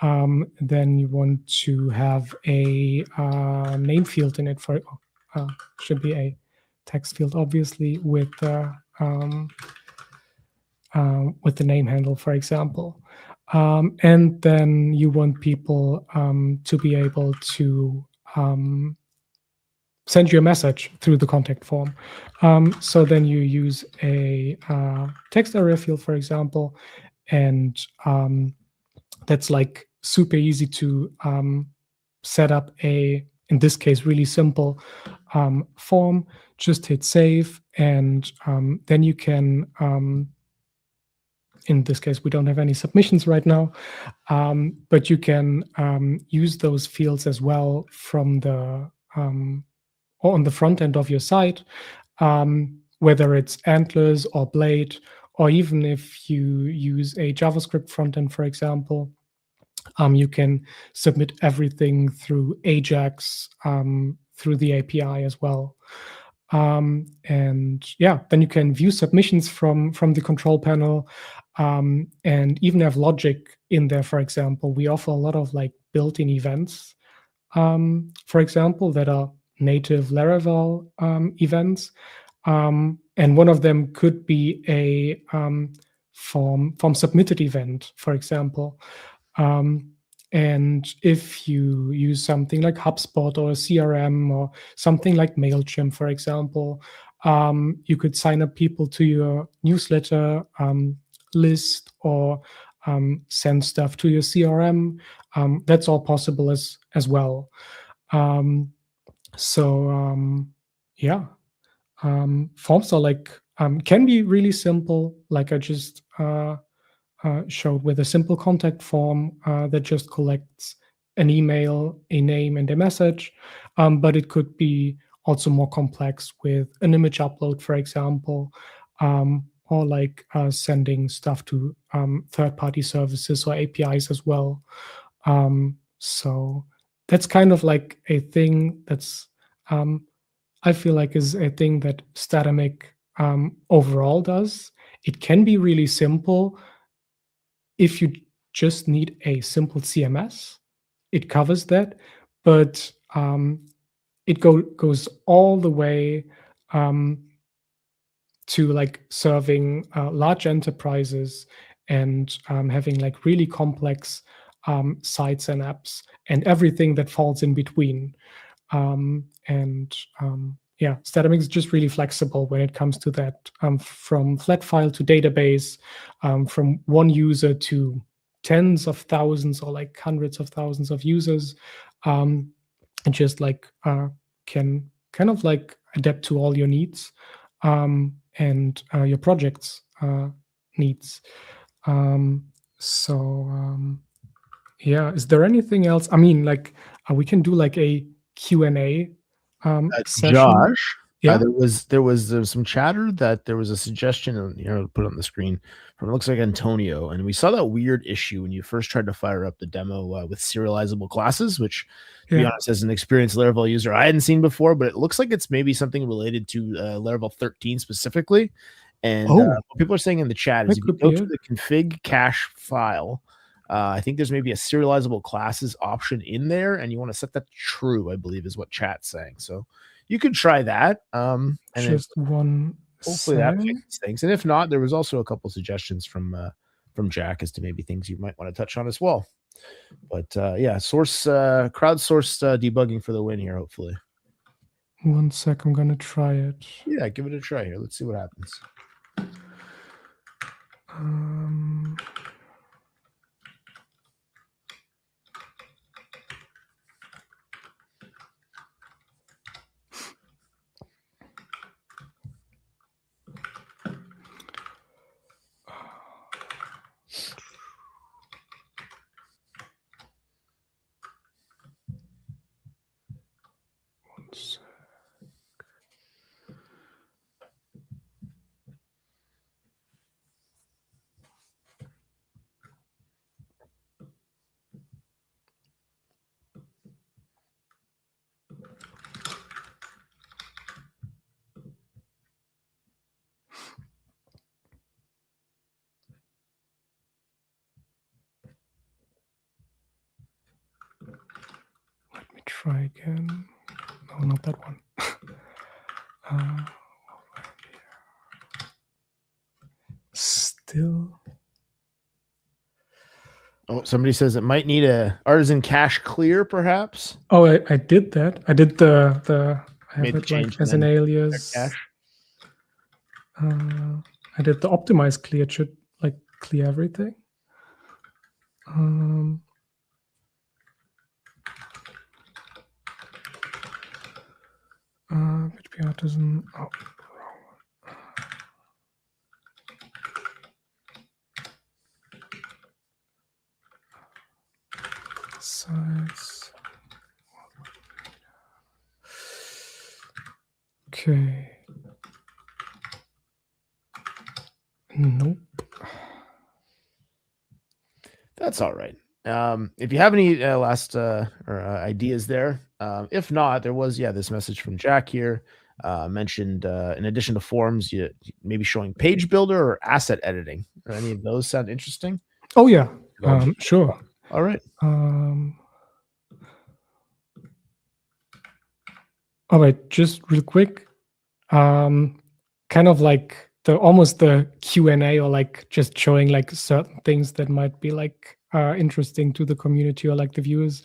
Then you want to have a name field in it for should be a text field, obviously, with the name handle, for example. And then you want people to be able to send you a message through the contact form. So then you use a text area field, for example, and that's like super easy to set up in this case, really simple form. Just hit save, and then you can in this case, we don't have any submissions right now, but you can use those fields as well from the or on the front end of your site, whether it's Antlers or Blade, or even if you use a JavaScript front end, for example, you can submit everything through Ajax through the API as well. And yeah, then you can view submissions from the control panel, and even have logic in there. For example, we offer a lot of like built-in events, for example, that are native Laravel events, and one of them could be a form submitted event, for example. And if you use something like HubSpot or a CRM or something like MailChimp, for example, you could sign up people to your newsletter list or send stuff to your CRM. That's all possible as well. Yeah, forms are like can be really simple, like I just showed, with a simple contact form that just collects an email, a name, and a message. But it could be also more complex with an image upload, for example, or like sending stuff to third-party services or APIs as well. So that's kind of like a thing that's I feel like is a thing that Statamic overall does. It can be really simple. If you just need a simple CMS, it covers that, but it goes all the way to like serving large enterprises and having like really complex sites and apps and everything that falls in between. Yeah, Statamic is just really flexible when it comes to that, from flat file to database, from one user to tens of thousands or like hundreds of thousands of users, and just like can kind of like adapt to all your needs and your project's needs. Yeah, is there anything else? I mean, like we can do like a Q&A session. Josh, yeah, there was some chatter that there was a suggestion, put it on the screen from, it looks like Antonio, and we saw that weird issue when you first tried to fire up the demo with serializable classes, which, to be honest, as an experienced Laravel user, I hadn't seen before, but it looks like it's maybe something related to Laravel 13 specifically. And what people are saying in the chat is if you go to the config cache file, I think there's maybe a serializable classes option in there, and you want to set that to true, I believe is what chat's saying. So you could try that. And just one hopefully that fixes things. And if not, there was also a couple suggestions from Jack as to maybe things you might want to touch on as well. But yeah, crowdsourced debugging for the win here, hopefully. 1 sec, I'm gonna try it. Yeah, give it a try here. Let's see what happens. try again. No, not that one. Still. Oh, somebody says it might need a artisan cache clear, perhaps. Oh, I did that. I did the I Made have the it like change as and an then alias. cache. I did the optimize clear. It should like clear everything. PHP artisan. Oh, size. Okay. Nope. That's all right. If you have any last ideas there, if not, there was this message from Jack here. Mentioned in addition to forms, you maybe showing page builder or asset editing. Or any of those sound interesting? Oh yeah, sure. All right. All right, just real quick, kind of like almost the Q&A, or like just showing like certain things that might be like interesting to the community or like the viewers.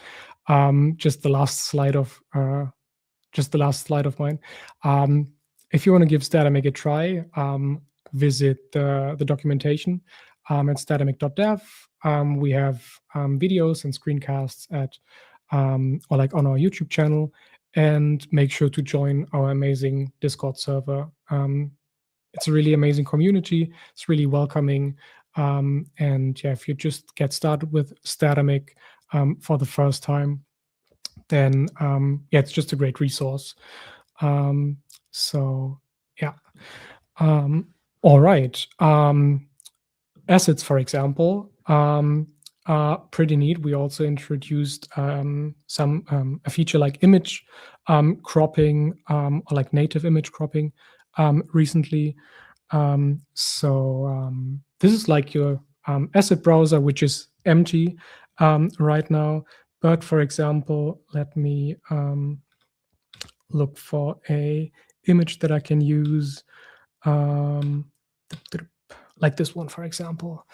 Just the last slide of mine. If you want to give Statamic a try, visit the documentation at statamic.dev. We have videos and screencasts at or like on our YouTube channel, and make sure to join our amazing Discord server. It's a really amazing community. It's really welcoming. And yeah, if you just get started with Statamic for the first time, then it's just a great resource. So yeah. All right. Assets, for example, are pretty neat. We also introduced a feature like image cropping, or like native image cropping recently. So this is like your asset browser, which is empty right now. But for example, let me look for a image that I can use, like this one, for example.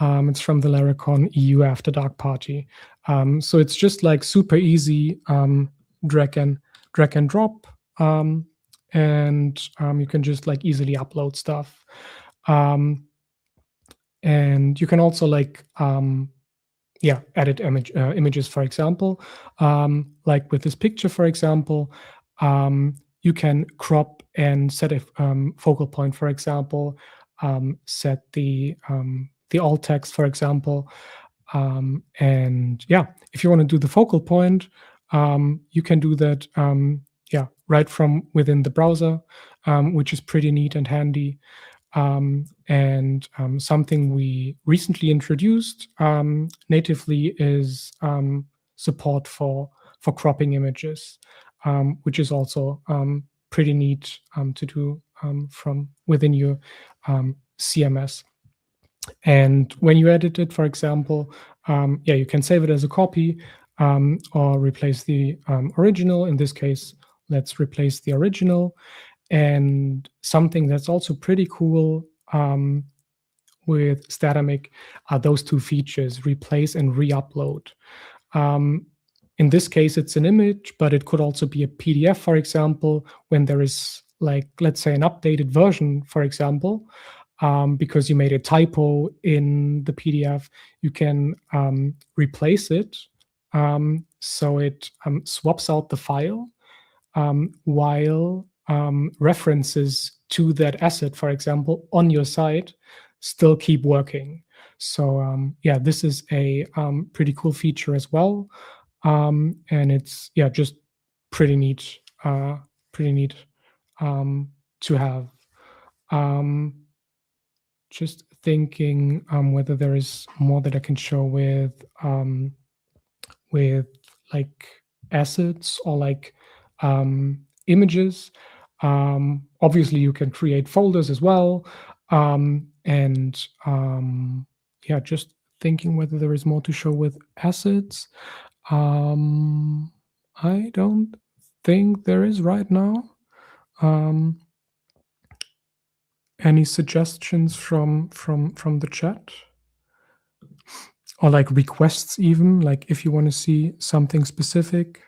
It's from the Laracon EU After Dark party. So it's just like super easy, drag and drop, and you can just like easily upload stuff. And you can also like edit images, for example. Like with this picture, for example, you can crop and set a focal point, for example, set the alt text, for example. And yeah, if you want to do the focal point, you can do that right from within the browser, which is pretty neat and handy. And something we recently introduced natively is support for cropping images, which is also pretty neat to do from within your CMS. And when you edit it, for example, you can save it as a copy or replace the original. In this case, let's replace the original. And something that's also pretty cool with Statamic are those two features, replace and re-upload. In this case, it's an image, but it could also be a PDF, for example, when there is, like, let's say an updated version, for example, because you made a typo in the PDF, you can replace it. So it swaps out the file while references to that asset, for example, on your site still keep working. So this is a pretty cool feature as well. And it's just pretty neat to have. Just thinking whether there is more that I can show with like assets or like images. Obviously, you can create folders as well. Just thinking whether there is more to show with assets. I don't think there is right now. Any suggestions from the chat? Or like requests even, like if you want to see something specific?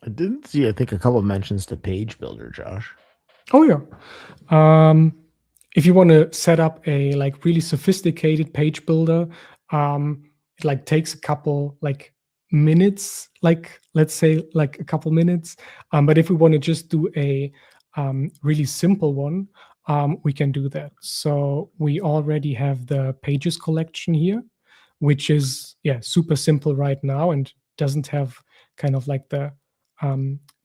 I didn't see, I think, a couple of mentions to page builder, Josh. Oh yeah. If you want to set up a like really sophisticated page builder, it like takes a couple like minutes, like let's say like a couple minutes. But if we want to just do a really simple one, we can do that. So we already have the pages collection here, which is super simple right now and doesn't have kind of like the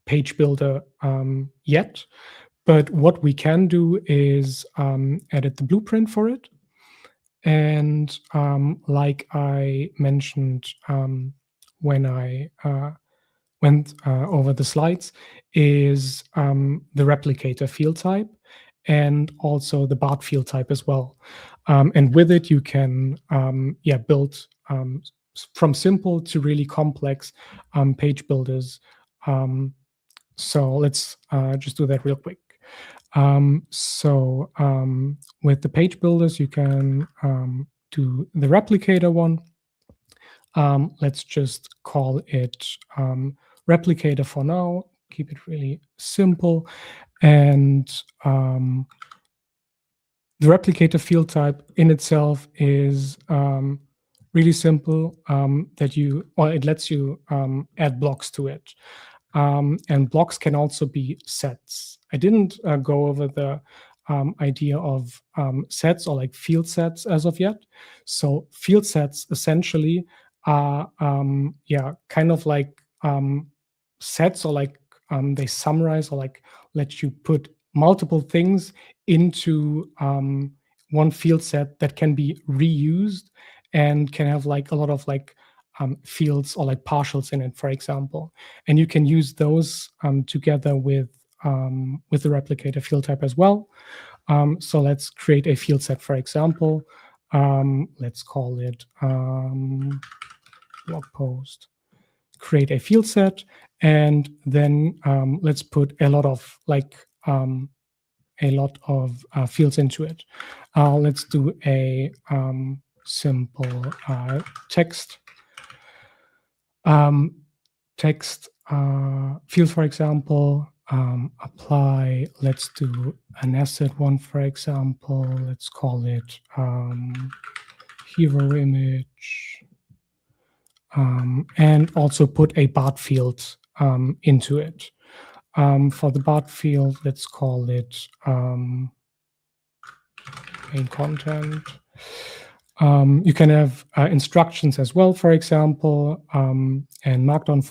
page builder yet. But what we can do is edit the blueprint for it. And like I mentioned when I went over the slides, is the replicator field type and also the BART field type as well. And with it, you can build from simple to really complex page builders. So let's just do that real quick. With the page builders, you can do the replicator one. Let's just call it replicator for now. Keep it really simple. And the replicator field type in itself is really simple. It lets you add blocks to it. And blocks can also be sets. I didn't go over the idea of sets or like field sets as of yet. So field sets essentially are kind of like sets, or like they summarize or like let you put multiple things into one field set that can be reused and can have like a lot of like fields or like partials in it, for example. And you can use those together with the replicator field type as well. So let's create a field set, for example. Let's call it blog post. Create a field set, and then let's put a lot of fields into it. Let's do a simple text field, for example. Apply. Let's do an asset one, for example. Let's call it hero image, and also put a BART field into it. For the BART field, let's call it main content. You can have instructions as well, for example, and Markdown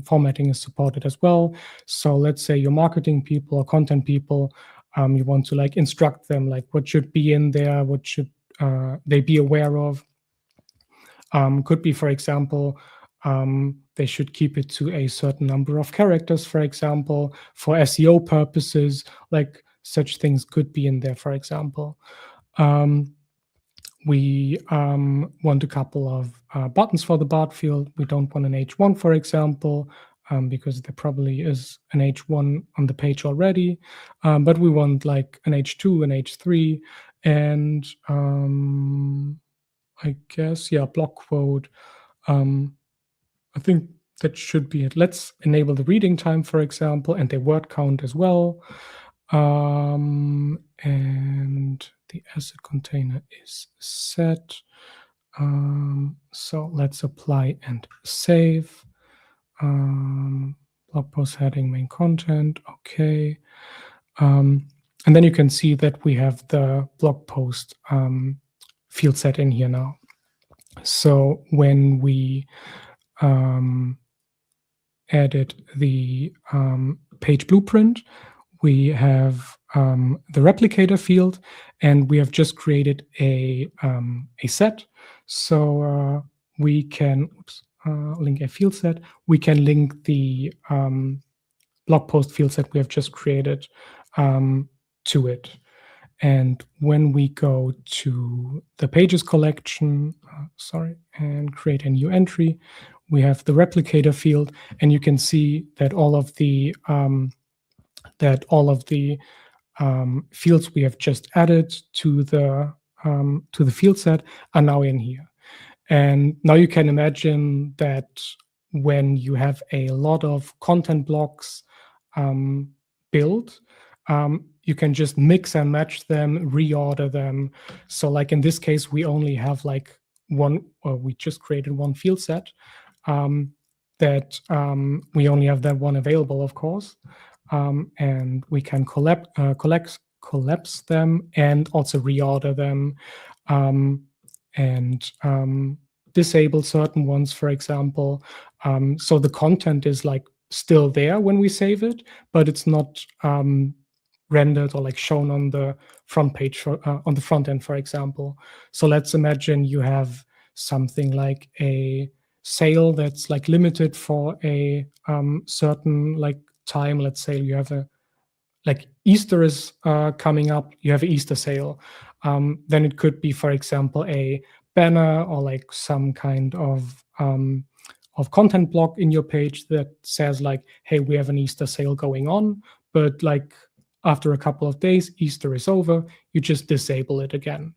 formatting is supported as well. So let's say your marketing people or content people, you want to like instruct them like what should be in there, what should they be aware of. Could be, for example, they should keep it to a certain number of characters, for example, for SEO purposes, like such things could be in there, for example. We want a couple of buttons for the BART field. We don't want an H1, for example, because there probably is an H1 on the page already. But we want like an H2, an H3, and I guess, block quote. I think that should be it. Let's enable the reading time, for example, and the word count as well. And the asset container is set. So let's apply and save. Blog post heading, main content. Okay. And then you can see that we have the blog post field set in here now. So when we added the page blueprint, we have the replicator field, and we have just created a set. So we can link a field set. We can link the blog post field set we have just created to it. And when we go to the pages collection, and create a new entry, we have the replicator field, and you can see that all of the fields we have just added to the field set are now in here. And now you can imagine that when you have a lot of content blocks built, you can just mix and match them, reorder them. So like in this case, we only have like one, or we just created one field set that we only have that one available, of course. And we can collapse them and also reorder them and disable certain ones, for example. So the content is like still there when we save it, but it's not rendered or like shown on the front page on the front end, for example. So let's imagine you have something like a sale that's like limited for a certain like time. Let's say you have like Easter is coming up, you have an Easter sale. Then it could be, for example, a banner or like some kind of content block in your page that says like, hey, we have an Easter sale going on, but like after a couple of days, Easter is over, you just disable it again.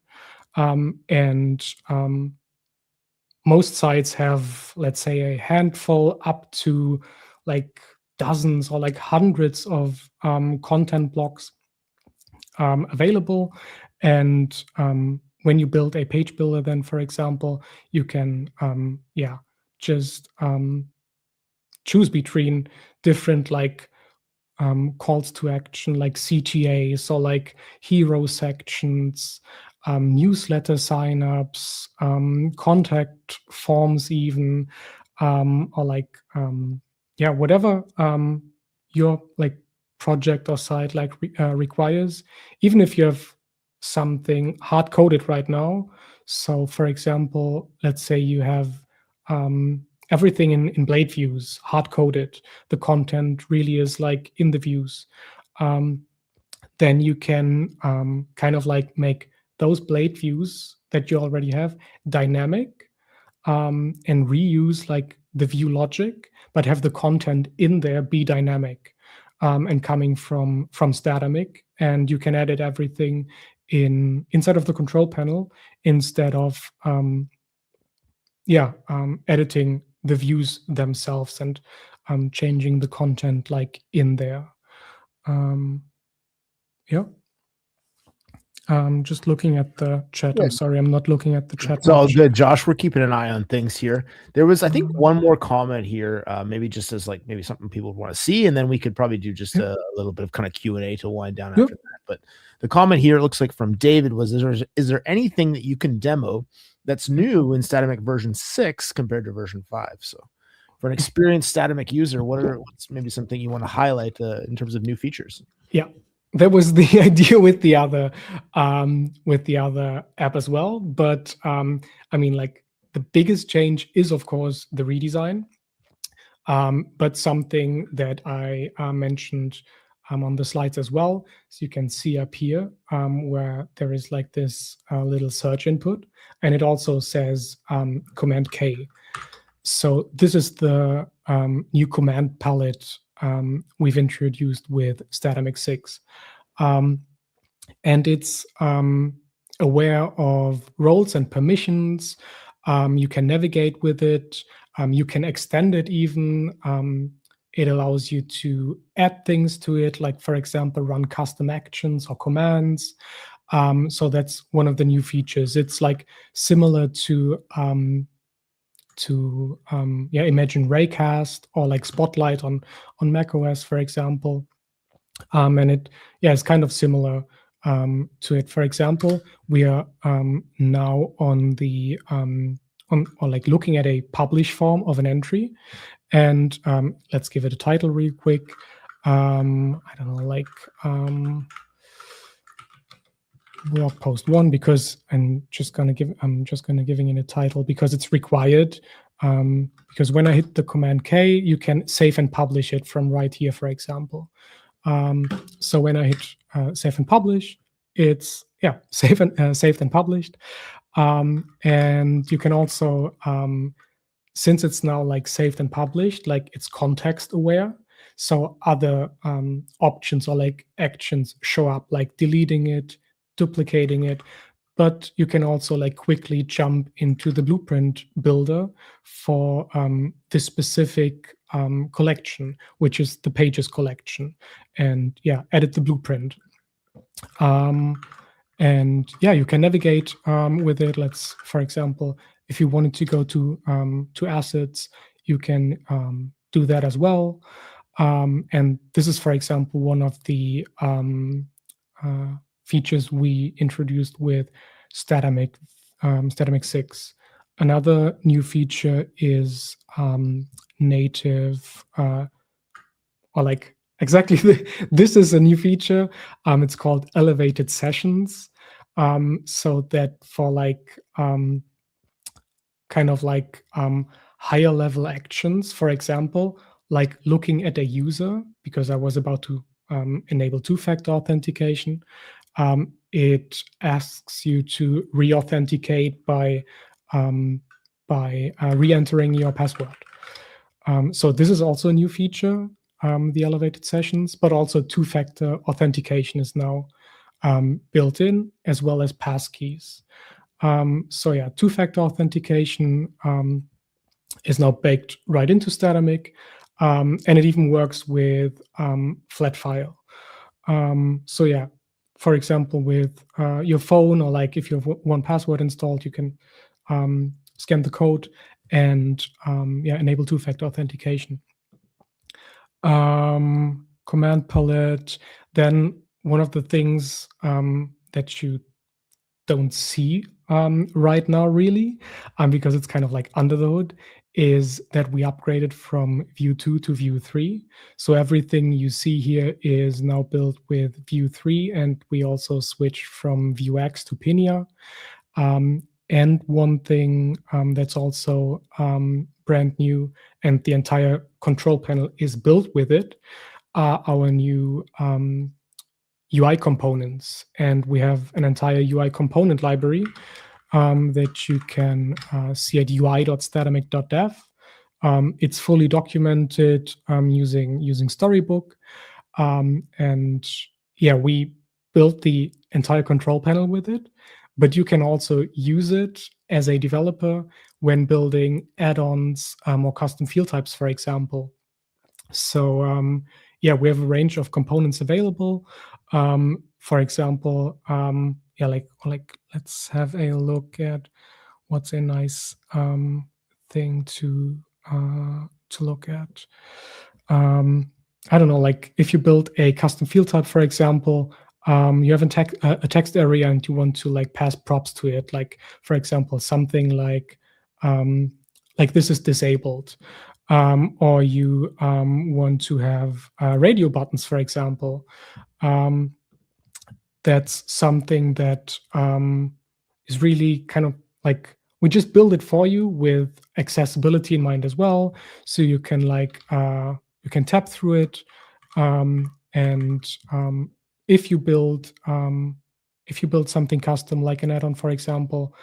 Most sites have, let's say, a handful up to like dozens or like hundreds of content blocks available. And when you build a page builder, then, for example, you can just choose between different like calls to action, like CTAs or like hero sections, newsletter signups, contact forms even, or like whatever your like project or site like requires, even if you have something hard coded right now. So for example, let's say you have everything in blade views hard coded, the content really is like in the views, then you can kind of like make those blade views that you already have dynamic and reuse like the view logic, but have the content in there be dynamic and coming from Statamic, and you can edit everything inside of the control panel instead of editing the views themselves and changing the content like in there. Just looking at the chat. I'm sorry, I'm not looking at the chat. It's all good, Josh. We're keeping an eye on things here. There was, I think, one more comment here, maybe just as like maybe something people would want to see, and then we could probably do just a little bit of kind of Q&A to wind down after that. But the comment here, it looks like from David, was, is there anything that you can demo that's new in Statamic version 6 compared to version 5? So for an experienced Statamic user, what's maybe something you want to highlight in terms of new features? Yeah. That was the idea with the other app as well. But I mean, like the biggest change is, of course, the redesign. But something that I mentioned on the slides as well, so you can see up here where there is like this little search input, and it also says Command K. So this is the new command palette we've introduced with Statamic 6. And it's aware of roles and permissions. You can navigate with it. You can extend it even. It allows you to add things to it, like, for example, run custom actions or commands. So that's one of the new features. It's like similar to imagine Raycast or like Spotlight on macOS, for example. And it's kind of similar to it. For example, we are now on the like looking at a publish form of an entry, and let's give it a title real quick. I don't know, like blog post 1, because I'm just gonna giving it a title because it's required. Because when I hit the Command K, you can save and publish it from right here, for example. So when I hit save and publish, it's saved and published. And you can also, since it's now like saved and published, like it's context aware. So other options or like actions show up, like deleting it, duplicating it. But you can also like quickly jump into the blueprint builder for this specific collection, which is the pages collection, and edit the blueprint. And you can navigate with it. Let's, for example, if you wanted to go to assets, you can do that as well. And this is, for example, one of the features we introduced with Statamic, Statamic 6. Another new feature is native, or like exactly this is a new feature. It's called elevated sessions. So that for like kind of like higher level actions, for example, like looking at a user, because I was about to enable two-factor authentication. It asks you to re-authenticate by re-entering your password. So this is also a new feature, the elevated sessions, but also two-factor authentication is now built in, as well as passkeys. So two-factor authentication is now baked right into Statamic, and it even works with Flatfile. So for example, with your phone, or like if you have one password installed, you can scan the code and enable two-factor authentication. Command palette. Then one of the things that you don't see right now, really, because it's kind of like under the hood, is that we upgraded from Vue 2 to Vue 3. So everything you see here is now built with Vue 3, and we also switched from Vuex to Pinia. And one thing that's also brand new, and the entire control panel is built with it, are our new UI components. And we have an entire UI component library that you can see at ui.statamic.dev. It's fully documented using Storybook. And we built the entire control panel with it, but you can also use it as a developer when building add-ons or custom field types, for example. So we have a range of components available. For example, like let's have a look at what's a nice thing to look at. I don't know, like if you build a custom field type, for example, you have a text area and you want to like pass props to it, like for example something like this is disabled, or you want to have radio buttons, for example. That's something that is really kind of like, we just build it for you with accessibility in mind as well. So you can like you can tap through it, and if you build something custom like an add-on, for example,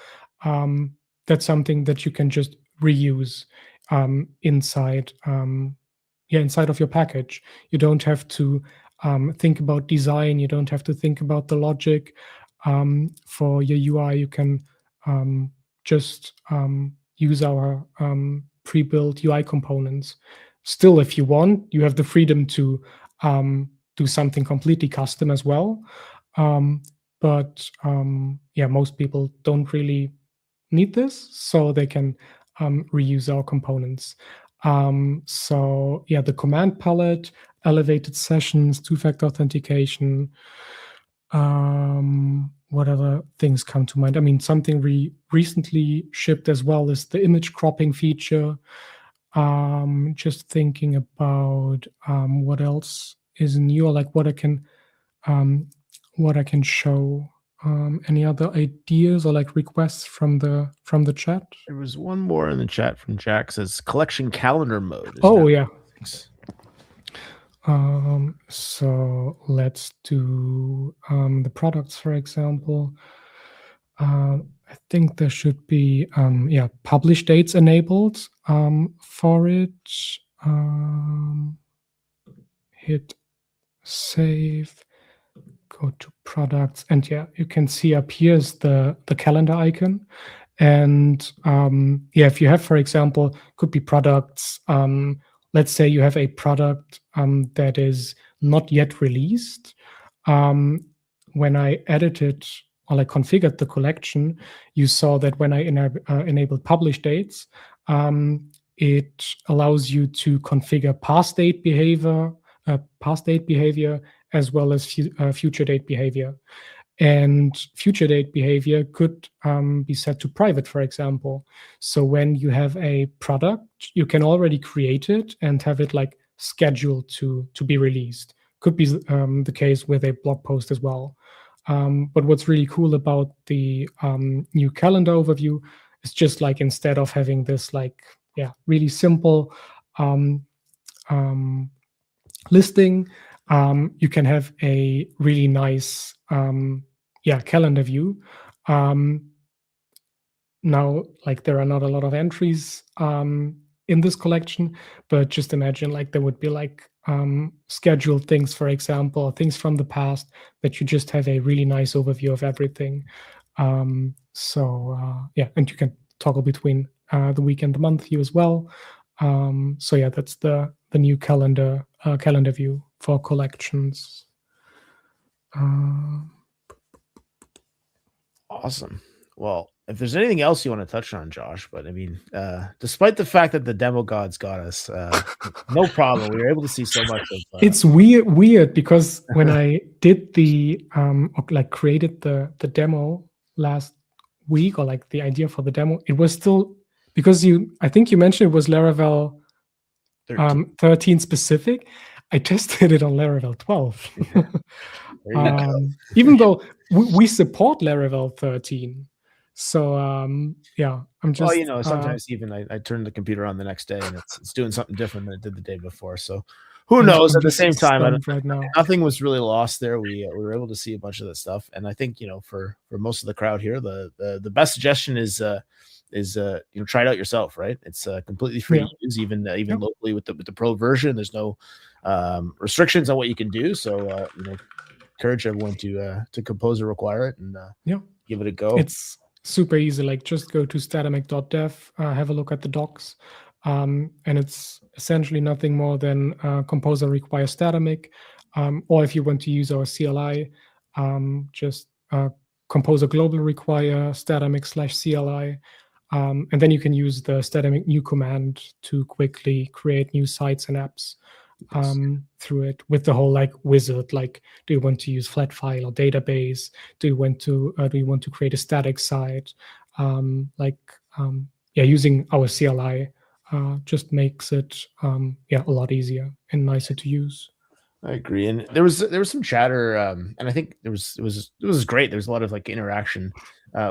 that's something that you can just reuse inside of your package. You don't have to think about design. You don't have to think about the logic for your UI. You can just use our pre-built UI components. Still, if you want, you have the freedom to do something completely custom as well. But most people don't really need this, so they can reuse our components. So the command palette, elevated sessions, two-factor authentication. What other things come to mind? I mean, something we recently shipped as well is the image cropping feature. Just thinking about what else is new, or like what I can show. Any other ideas or like requests from the chat? There was one more in the chat from Jack. Says collection calendar mode. Oh yeah. So let's do the products, for example. I think there should be publish dates enabled for it. Hit save, go to products, and you can see up here is the calendar icon. And if you have, for example, could be products. Let's say you have a product that is not yet released. When I edited or like configured the collection, you saw that when I enabled publish dates, it allows you to configure past date behavior as well as future date behavior. And future date behavior could be set to private, for example. So when you have a product, you can already create it and have it like scheduled to be released. Could be the case with a blog post as well. But what's really cool about the new calendar overview is just like instead of having this like really simple listing, you can have a really nice calendar view. Now, like there are not a lot of entries in this collection, but just imagine like there would be like scheduled things, for example, or things from the past that you just have a really nice overview of everything. And you can toggle between the week and the month view as well. That's the new calendar view for collections. Awesome. Well, if there's anything else you want to touch on, Josh, but I mean, despite the fact that the demo gods got us, no problem. We were able to see so much of it's weird because when I did the created the demo last week, or like the idea for the demo, it was still because I think you mentioned it was Laravel 13 specific. I tested it on Laravel 12. Even though we support Laravel 13. So I'm just. Well, sometimes even I turn the computer on the next day and it's doing something different than it did the day before. So who knows? At the same time, nothing was really lost there. We were able to see a bunch of that stuff, and I think for most of the crowd here, the best suggestion is try it out yourself. Right? It's completely free to use, even locally with the pro version. There's no restrictions on what you can do. So encourage everyone to compose or require it and give it a go. It's super easy. Like just go to statamic.dev, have a look at the docs, and it's essentially nothing more than compose or require Statamic, or if you want to use our CLI, just compose a global require Statamic/CLI, and then you can use the Statamic new command to quickly create new sites and apps through it with the whole like wizard. Like, do you want to use flat file or database? Do you want to create a static site? Using our CLI just makes it a lot easier and nicer to use. I agree, and there was some chatter, and I think it was great. There was a lot of like interaction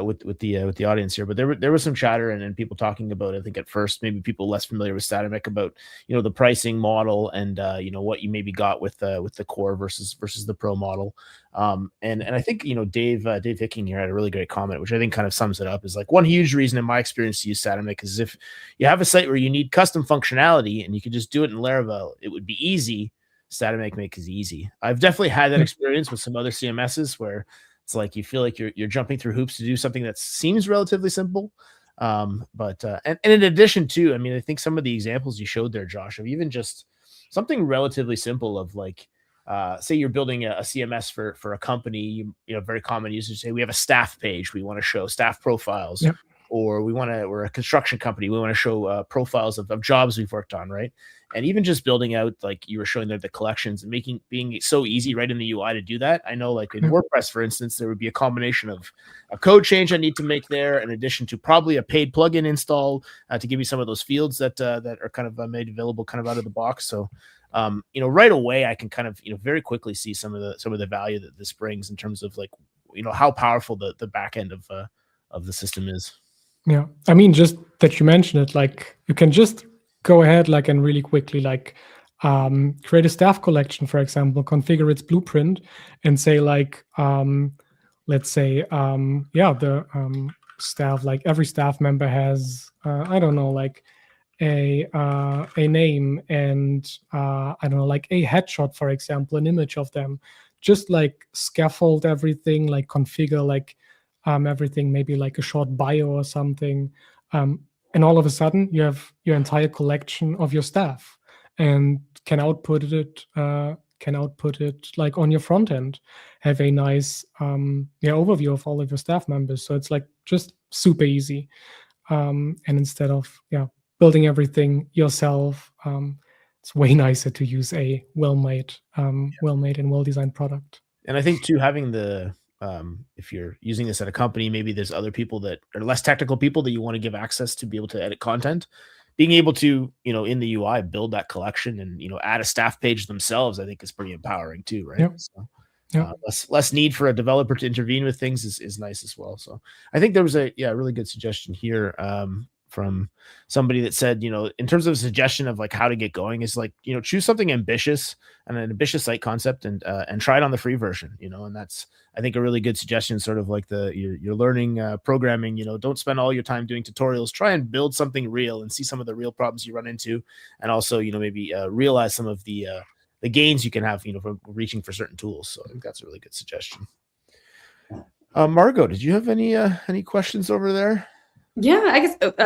with the audience here, but there was some chatter and people talking about, I think at first maybe people less familiar with Statamic, about the pricing model and what you maybe got with the core versus the pro model, and I think Dave Hicking here had a really great comment, which I think kind of sums it up. Is like, one huge reason in my experience to use Statamic is if you have a site where you need custom functionality and you can just do it in Laravel, it would be easy. Statamic makes it easzy. I've definitely had that experience with some other CMSs where it's like you feel like you're jumping through hoops to do something that seems relatively simple. But in addition to, I mean, I think some of the examples you showed there, Josh, of even just something relatively simple of like, say you're building a CMS for a company, very common users say we have a staff page, we want to show staff profiles. Yep. Or we're a construction company, we want to show profiles of jobs we've worked on, right? And even just building out, like you were showing there, the collections and being so easy right in the UI to do that. I know, like in WordPress, for instance, there would be a combination of a code change I need to make there, in addition to probably a paid plugin install to give you some of those fields that are kind of made available kind of out of the box. So, right away, I can kind of very quickly see some of the value that this brings in terms of like how powerful the back end of the system is. Yeah, I mean, just that you mentioned it, like you can just go ahead and really quickly create a staff collection, for example, configure its blueprint, and say like, let's say, the staff, like every staff member has, I don't know, like a name and I don't know, like a headshot, for example, an image of them. Just like scaffold everything, like configure like everything, maybe like a short bio or something, and all of a sudden you have your entire collection of your staff and can output it like on your front end, have a nice overview of all of your staff members. So it's like just super easy, and instead of building everything yourself, it's way nicer to use a well-made and well-designed product. And I think too, having the if you're using this at a company, maybe there's other people that are less technical people that you want to give access to be able to edit content. Being able to, in the UI, build that collection and, add a staff page themselves, I think is pretty empowering too, right? Yep. So, less need for a developer to intervene with things is nice as well. So I think there was a really good suggestion here from somebody that said, in terms of a suggestion of like how to get going is like, choose something ambitious and an ambitious site concept and try it on the free version, and that's, I think, a really good suggestion, sort of like you're learning programming, don't spend all your time doing tutorials, try and build something real and see some of the real problems you run into. And also, maybe realize some of the gains you can have, from reaching for certain tools. So I think that's a really good suggestion. Margot, did you have any questions over there? Yeah, I guess it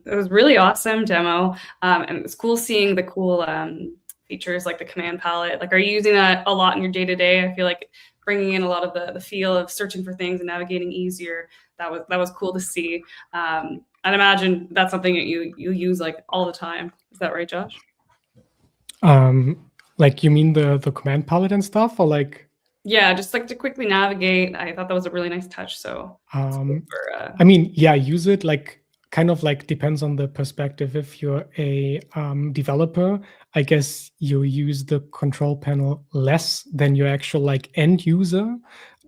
was really awesome demo, and it's cool seeing the cool features like the command palette. Like, are you using that a lot in your day-to-day? I feel like bringing in a lot of the feel of searching for things and navigating easier. That was cool to see. I'd imagine that's something that you use like all the time. Is that right, Josh? Like, you mean the command palette and stuff, or like? Yeah, just like to quickly navigate. I thought that was a really nice touch. So, I mean, use it, like, kind of like depends on the perspective. If you're a developer, I guess you use the control panel less than your actual like end user.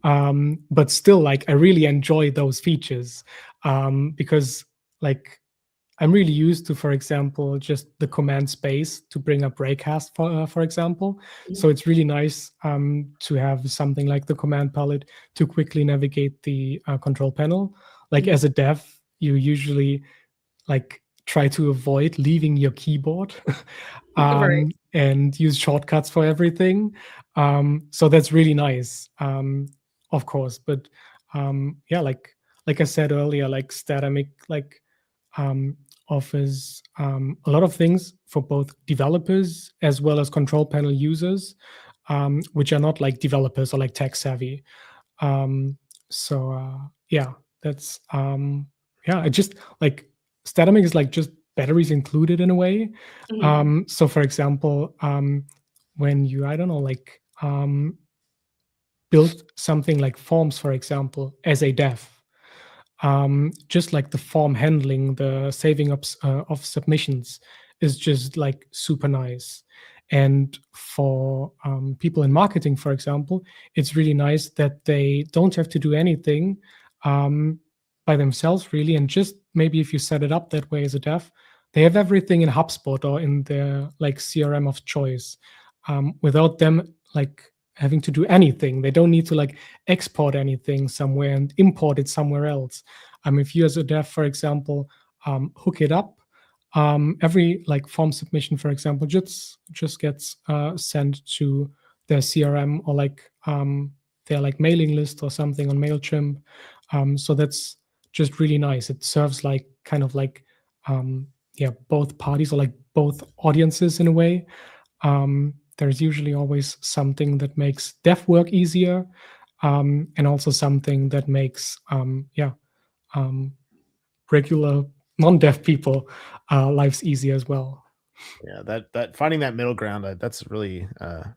But still, like, I really enjoy those features because like I'm really used to, for example, just the command space to bring up raycast, for example. Mm-hmm. So it's really nice to have something like the command palette to quickly navigate the control panel. Like, mm-hmm. As a dev, you usually like try to avoid leaving your keyboard and use shortcuts for everything. So that's really nice, of course. But like I said earlier, like Statamic, like offers a lot of things for both developers as well as control panel users, which are not like developers or like tech savvy. That's I just like Statamic is like just batteries included in a way. Mm-hmm. So for example, when you, I don't know, like build something like forms, for example, as a dev, just like the form handling, the saving of submissions is just like super nice. And for people in marketing, for example, it's really nice that they don't have to do anything by themselves, really. And just maybe if you set it up that way as a dev, they have everything in HubSpot or in their like CRM of choice, without them like having to do anything. They don't need to like export anything somewhere and import it somewhere else. If you as a dev, for example, hook it up, every like form submission, for example, just gets sent to their CRM or like their like mailing list or something on MailChimp. So that's just really nice. It serves like kind of like both parties or like both audiences in a way. There's usually always something that makes dev work easier, and also something that makes regular non-dev people lives easier as well. Yeah, that finding that middle ground, that's really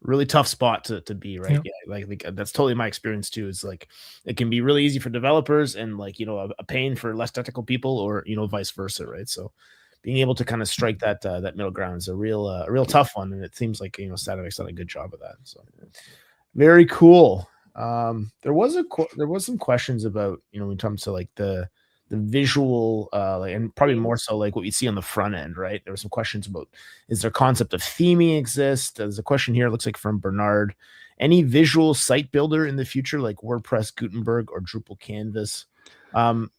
really tough spot to be, right? Yeah, like that's totally my experience too. It's like it can be really easy for developers and like a pain for less technical people, or vice versa, right? So being able to kind of strike that middle ground is a real tough one, and it seems like Statamic's done a good job of that. So very cool. There was some questions about in terms of like the the visual, and probably more so like what you see on the front end, right? There were some questions about, is there concept of theming exist? There's a question here, looks like from Bernard. Any visual site builder in the future, like WordPress, Gutenberg, or Drupal Canvas? Can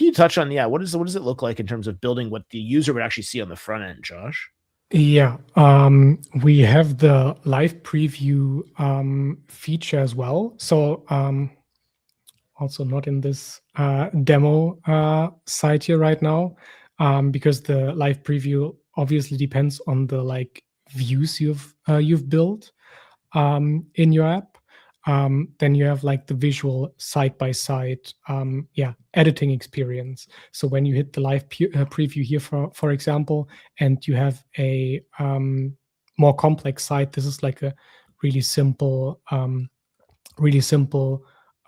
you touch on, what does it look like in terms of building what the user would actually see on the front end, Josh? Yeah, we have the live preview feature as well. So also not in this demo site here right now, because the live preview obviously depends on the like views you've built in your app. Then you have like the visual side-by-side editing experience. So when you hit the live preview here, for example, and you have a more complex site, this is like a really simple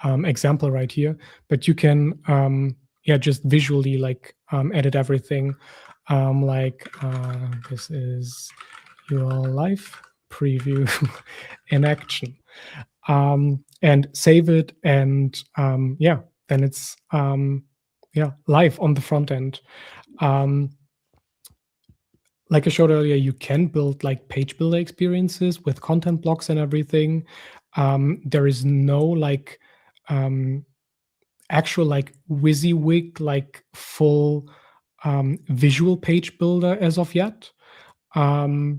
example right here. But you can just visually like edit everything. This is your live preview in action. And save it, and then it's live on the front end. Like I showed earlier, you can build like page builder experiences with content blocks and everything. There is no like actual like WYSIWYG like full visual page builder as of yet. For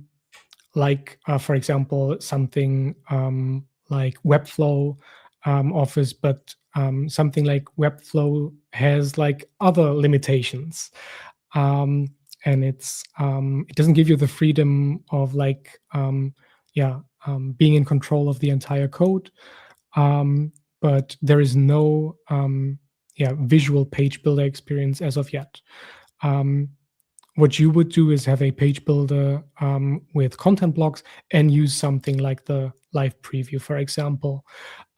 example, something like Webflow offers, but something like Webflow has like other limitations, and it doesn't give you the freedom of like being in control of the entire code. But there is no visual page builder experience as of yet. What you would do is have a page builder with content blocks and use something like the live preview, for example.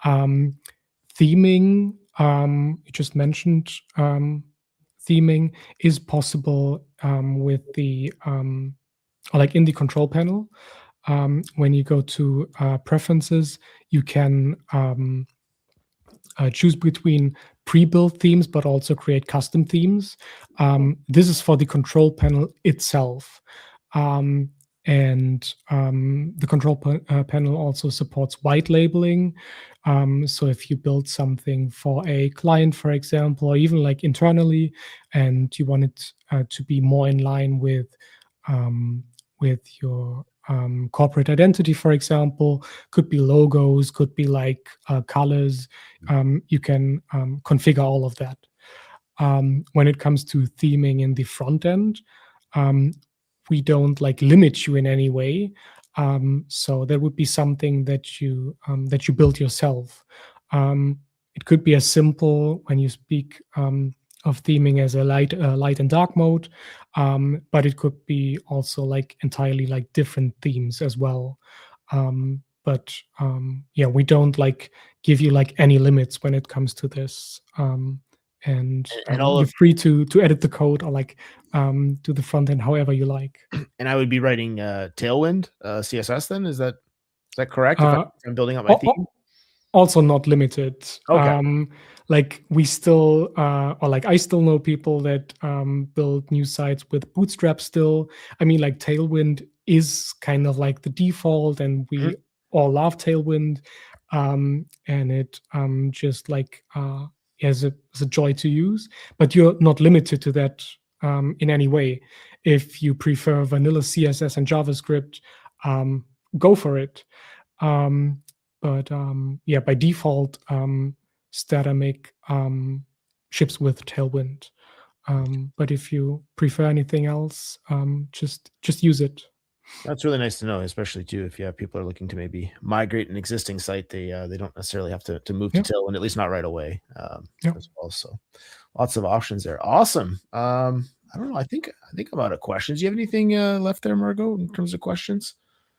Theming, you just mentioned, theming is possible with the in the control panel. When you go to preferences, you can choose between pre-built themes, but also create custom themes. This is for the control panel itself. And the control panel also supports white labeling. So if you build something for a client, for example, or even like internally, and you want it to be more in line with your corporate identity, for example, could be logos, could be like colors. You can configure all of that. When it comes to theming in the front end, we don't like limit you in any way. So there would be something that you build yourself. It could be as simple when you speak of theming as a light and dark mode, but it could be also like entirely like different themes as well. But we don't like give you like any limits when it comes to this. And you're free to edit the code or like do the front end however you like. And I would be writing Tailwind CSS then? Is that correct? If I'm building up my theme? Also not limited. Okay. Like we still, or like I still know people that build new sites with Bootstrap still. I mean, like Tailwind is kind of like the default, and we all love Tailwind. And it just like is a joy to use. But you're not limited to that in any way. If you prefer vanilla CSS and JavaScript, go for it. But by default, Statamic ships with Tailwind. But if you prefer anything else, just use it. That's really nice to know, especially too if you have people are looking to maybe migrate an existing site. They don't necessarily have to move to Tailwind, at least not right away. As well. So lots of options there. Awesome. I don't know. I think I'm out of questions. Do you have anything left there, Margot, in terms of questions?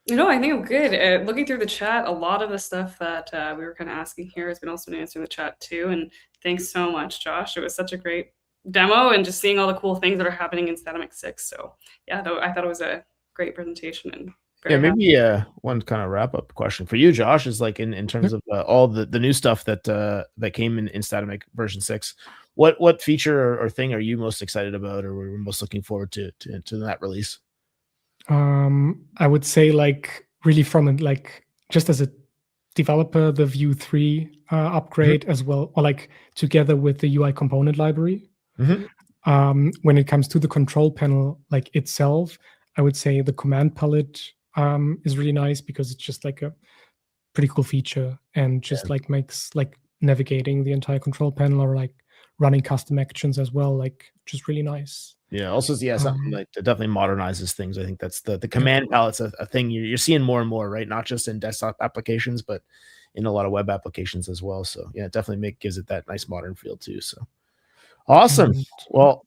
No, I think I'm good. Looking through the chat, a lot of the stuff that we were kind of asking here has been also been answered in the chat too. And thanks so much, Josh. It was such a great demo and just seeing all the cool things that are happening in Statamic 6. So yeah, I thought it was a great presentation and Very happy. Maybe one kind of wrap up question for you, Josh, is like in terms of all the new stuff that came in Statamic version 6. What feature or thing are you most excited about, or were most looking forward to that release? I would say like really from like just as a developer, the Vue 3 upgrade as well, or like together with the UI component library. When it comes to the control panel like itself, I would say the command palette is really nice because it's just like a pretty cool feature and just like makes like navigating the entire control panel or like running custom actions as well, like just really nice. Yeah. Also, something like that definitely modernizes things. I think that's the command palette's a thing you're seeing more and more, right? Not just in desktop applications, but in a lot of web applications as well. So yeah, it definitely gives it that nice modern feel too. So awesome. Well,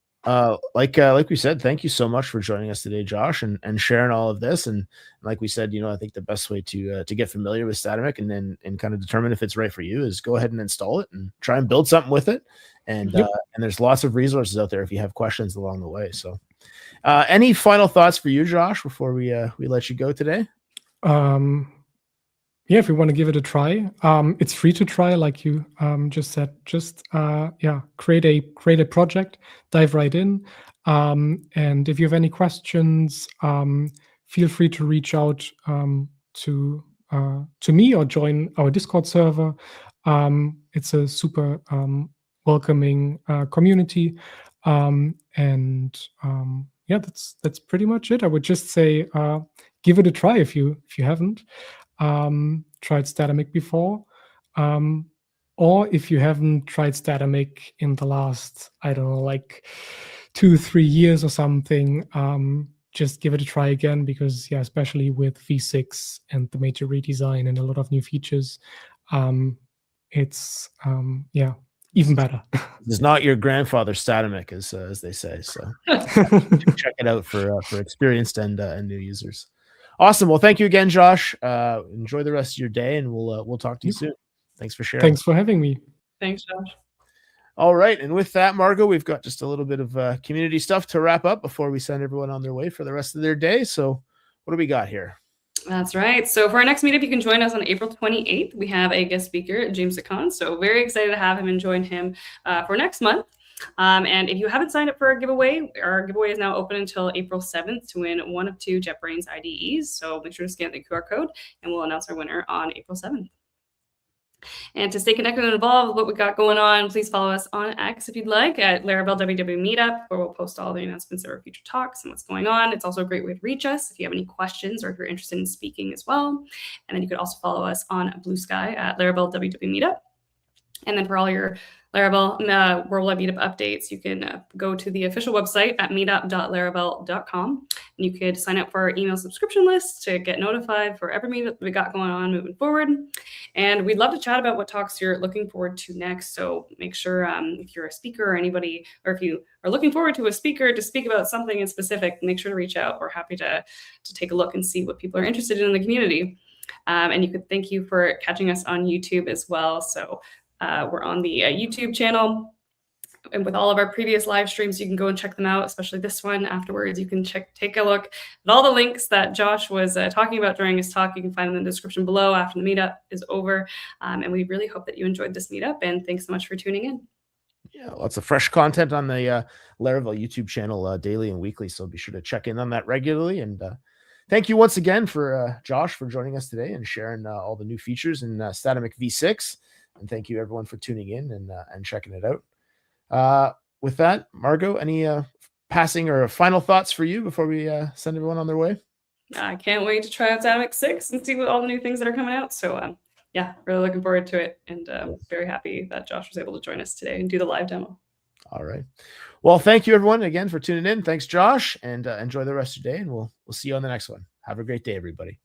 like we said, thank you so much for joining us today, Josh, and sharing all of this. And like we said, I think the best way to get familiar with Statamic and kind of determine if it's right for you is go ahead and install it and try and build something with it. And and there's lots of resources out there if you have questions along the way. So any final thoughts for you, Josh, before we let you go today? Yeah, if you want to give it a try, it's free to try, like you just said. Just create a project, dive right in, and if you have any questions, feel free to reach out to me or join our Discord server. It's a super welcoming community, and that's pretty much it. I would just say give it a try if you haven't tried Statamic before, or if you haven't tried Statamic in the last, I don't know, like 2-3 years or something, just give it a try again, because especially with V6 and the major redesign and a lot of new features, it's even better. It's not your grandfather's Statamic, as they say. So check it out for experienced and new users. Awesome. Well, thank you again, Josh. Enjoy the rest of your day, and we'll talk to you soon. Thanks for sharing. Thanks for having me. Thanks, Josh. All right. And with that, Margot, we've got just a little bit of community stuff to wrap up before we send everyone on their way for the rest of their day. So what do we got here? That's right. So for our next meetup, you can join us on April 28th. We have a guest speaker, James Sakan. So very excited to have him and join him for next month. And if you haven't signed up for our giveaway is now open until April 7th to win one of 2 JetBrains IDEs. So make sure to scan the QR code and we'll announce our winner on April 7th. And to stay connected and involved with what we got going on, please follow us on X if you'd like at Laravel WW Meetup, where we'll post all the announcements of our future talks and what's going on. It's also a great way to reach us if you have any questions or if you're interested in speaking as well. And then you could also follow us on Blue Sky at Laravel WW Meetup. And then for all your Laravel Worldwide Meetup updates, you can go to the official website at meetup.laravel.com. And you could sign up for our email subscription list to get notified for every meetup we got going on moving forward. And we'd love to chat about what talks you're looking forward to next. So make sure if you're a speaker or anybody, or if you are looking forward to a speaker to speak about something in specific, make sure to reach out. We're happy to take a look and see what people are interested in the community. And you could thank you for catching us on YouTube as well. So we're on the YouTube channel, and with all of our previous live streams, you can go and check them out, especially this one afterwards. You can take a look at all the links that Josh was talking about during his talk. You can find them in the description below after the meetup is over. And we really hope that you enjoyed this meetup, and thanks so much for tuning in. Yeah, lots of fresh content on the Laravel YouTube channel daily and weekly, so be sure to check in on that regularly. And thank you once again for Josh for joining us today and sharing all the new features in Statamic V6. And thank you, everyone, for tuning in and checking it out. With that, Margot, any passing or final thoughts for you before we send everyone on their way? I can't wait to try out Statamic 6 and see what all the new things that are coming out. So really looking forward to it, and very happy that Josh was able to join us today and do the live demo. All right. Well, thank you, everyone, again for tuning in. Thanks, Josh, and enjoy the rest of your day, and we'll see you on the next one. Have a great day, everybody.